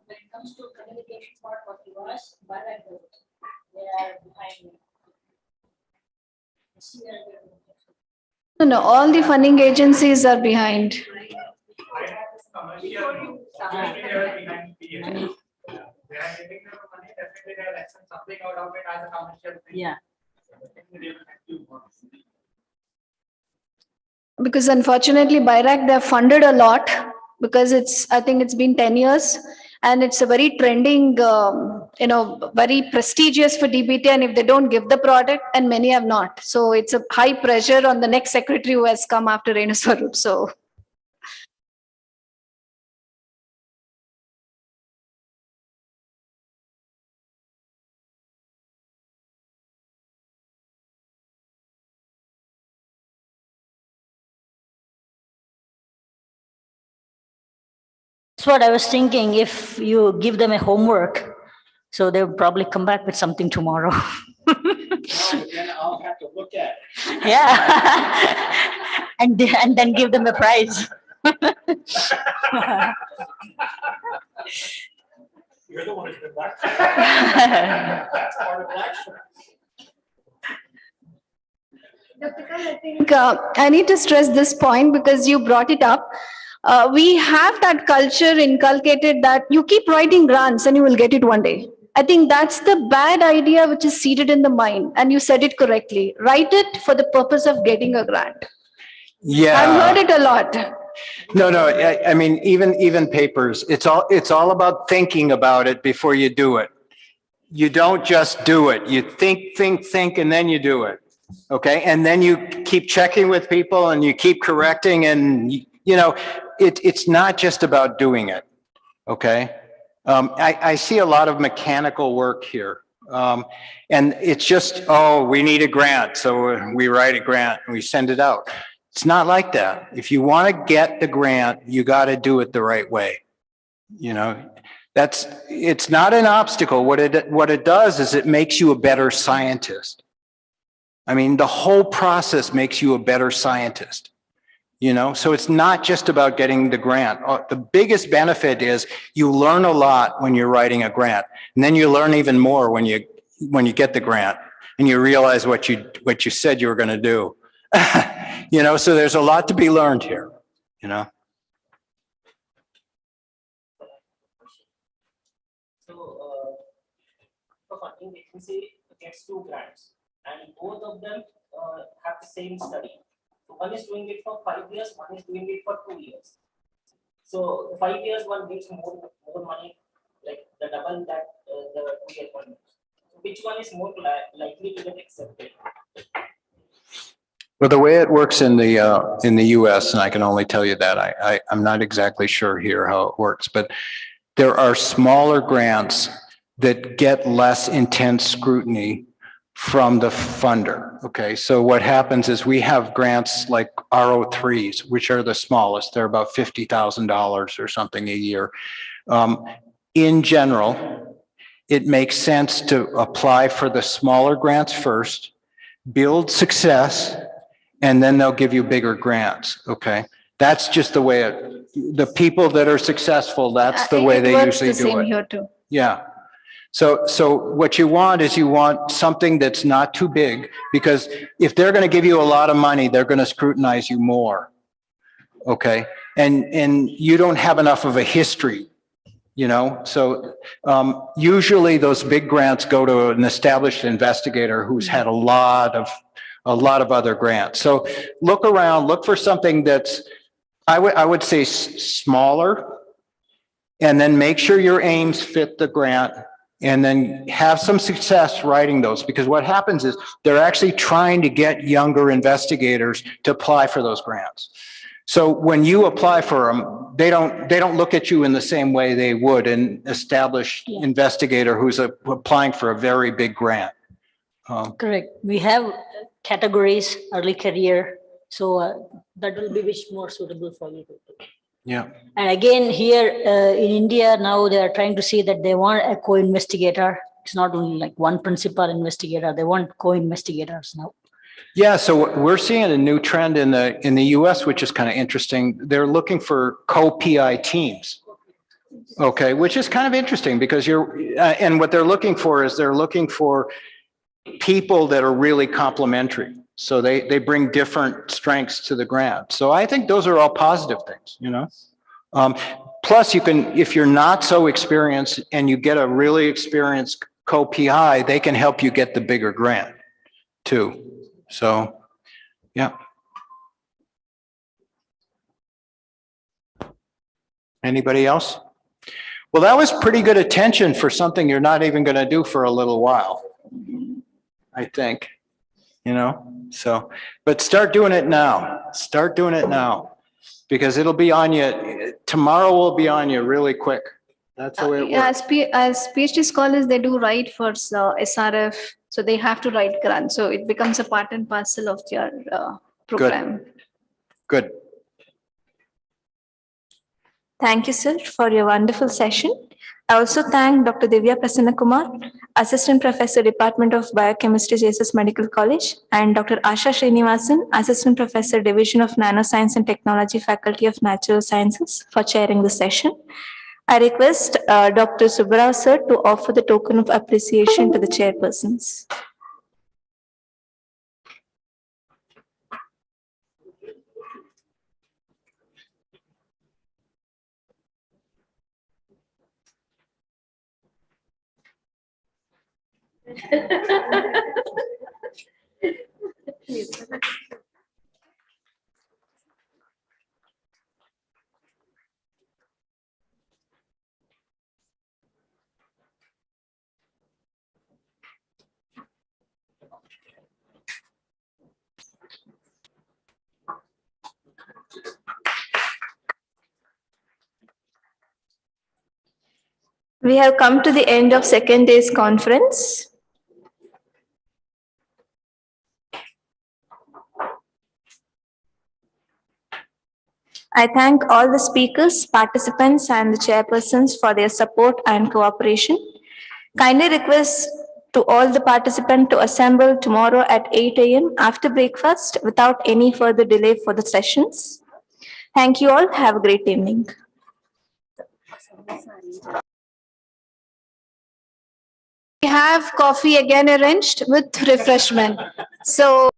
When it comes to communication part of the US, they are behind. No, all the funding agencies are behind. Yeah. Because unfortunately, BIRAC, they're funded a lot because I think it's been 10 years and it's a very trending, very prestigious for DBT. And if they don't give the product, and many have not. So it's a high pressure on the next secretary who has come after Renu Swarup. So. That's what I was thinking. If you give them a homework, so they'll probably come back with something tomorrow. Then I'll have to look at it. Yeah. and then give them a prize. You're the one who's been back. That's part of lecture. Dr. Kal, I think I need to stress this point because you brought it up. We have that culture inculcated that you keep writing grants and you will get it one day. I think that's the bad idea which is seated in the mind. And you said it correctly. Write it for the purpose of getting a grant. Yeah. I've heard it a lot. No. I mean, even papers, it's all about thinking about it before you do it. You don't just do it. You think, and then you do it. Okay. And then you keep checking with people and you keep correcting and, it's not just about doing it. Okay. I see a lot of mechanical work here. And it's just, we need a grant. So we write a grant and we send it out. It's not like that. If you want to get the grant, you got to do it the right way. It's not an obstacle. What it does is it makes you a better scientist. I mean, the whole process makes you a better scientist. So it's not just about getting the grant. The biggest benefit is you learn a lot when you're writing a grant, and then you learn even more when you get the grant and you realize what you said you were going to do. So there's a lot to be learned here. So, a funding agency gets 2 grants, and both of them have the same study. So one is doing it for 5 years, one is doing it for 2 years. So the 5 years one gives more money, like the double that the 2 year one. Which one is more likely to get accepted? Well, the way it works in the US, and I can only tell you that, I'm not exactly sure here how it works, but there are smaller grants that get less intense scrutiny from the funder. Okay, so what happens is we have grants like RO3s, which are the smallest. They're about $50,000 or something a year. In general, it makes sense to apply for the smaller grants first, build success, and then they'll give you bigger grants. Okay, that's just the way the people that are successful, that's the way they usually do it. It works the same here too. Yeah. So what you want is you want something that's not too big, because if they're going to give you a lot of money, they're going to scrutinize you more. Okay. And you don't have enough of a history, you know? So usually those big grants go to an established investigator who's had a lot of other grants. So look around, look for something that's, I would say smaller, and then make sure your aims fit the grant, and then have some success writing those, because what happens is they're actually trying to get younger investigators to apply for those grants. So when you apply for them, they don't look at you in the same way they would an established investigator who's applying for a very big grant. Correct. We have categories, early career, so that will be which more suitable for you. Yeah. And again, here in India, now they are trying to see that they want a co-investigator. It's not only like one principal investigator, they want co-investigators now. Yeah, so we're seeing a new trend in the US, which is kind of interesting. They're looking for co-PI teams. Okay, which is kind of interesting, because and what they're looking for is they're looking for people that are really complementary. So they bring different strengths to the grant. So I think those are all positive things, you know? Plus you can, if you're not so experienced and you get a really experienced co-PI, they can help you get the bigger grant too. So, yeah. Anybody else? Well, that was pretty good attention for something you're not even going to do for a little while, I think, you know? So, but start doing it now. Start doing it now, because it'll be on you. Tomorrow will be on you really quick. That's the way it works. As PhD scholars, they do write for SRF, so they have to write grants. So it becomes a part and parcel of their program. Good. Thank you, sir, for your wonderful session. I also thank Dr. Divya Prasanna Kumar, Assistant Professor, Department of Biochemistry, JSS Medical College, and Dr. Asha Srinivasan, Assistant Professor, Division of Nanoscience and Technology, Faculty of Natural Sciences, for chairing the session. I request Dr. Subbarao sir to offer the token of appreciation to the chairpersons. We have come to the end of second day's conference. I thank all the speakers, participants, and the chairpersons for their support and cooperation. Kindly request to all the participants to assemble tomorrow at 8 a.m. after breakfast without any further delay for the sessions. Thank you all. Have a great evening. We have coffee again arranged with refreshment. So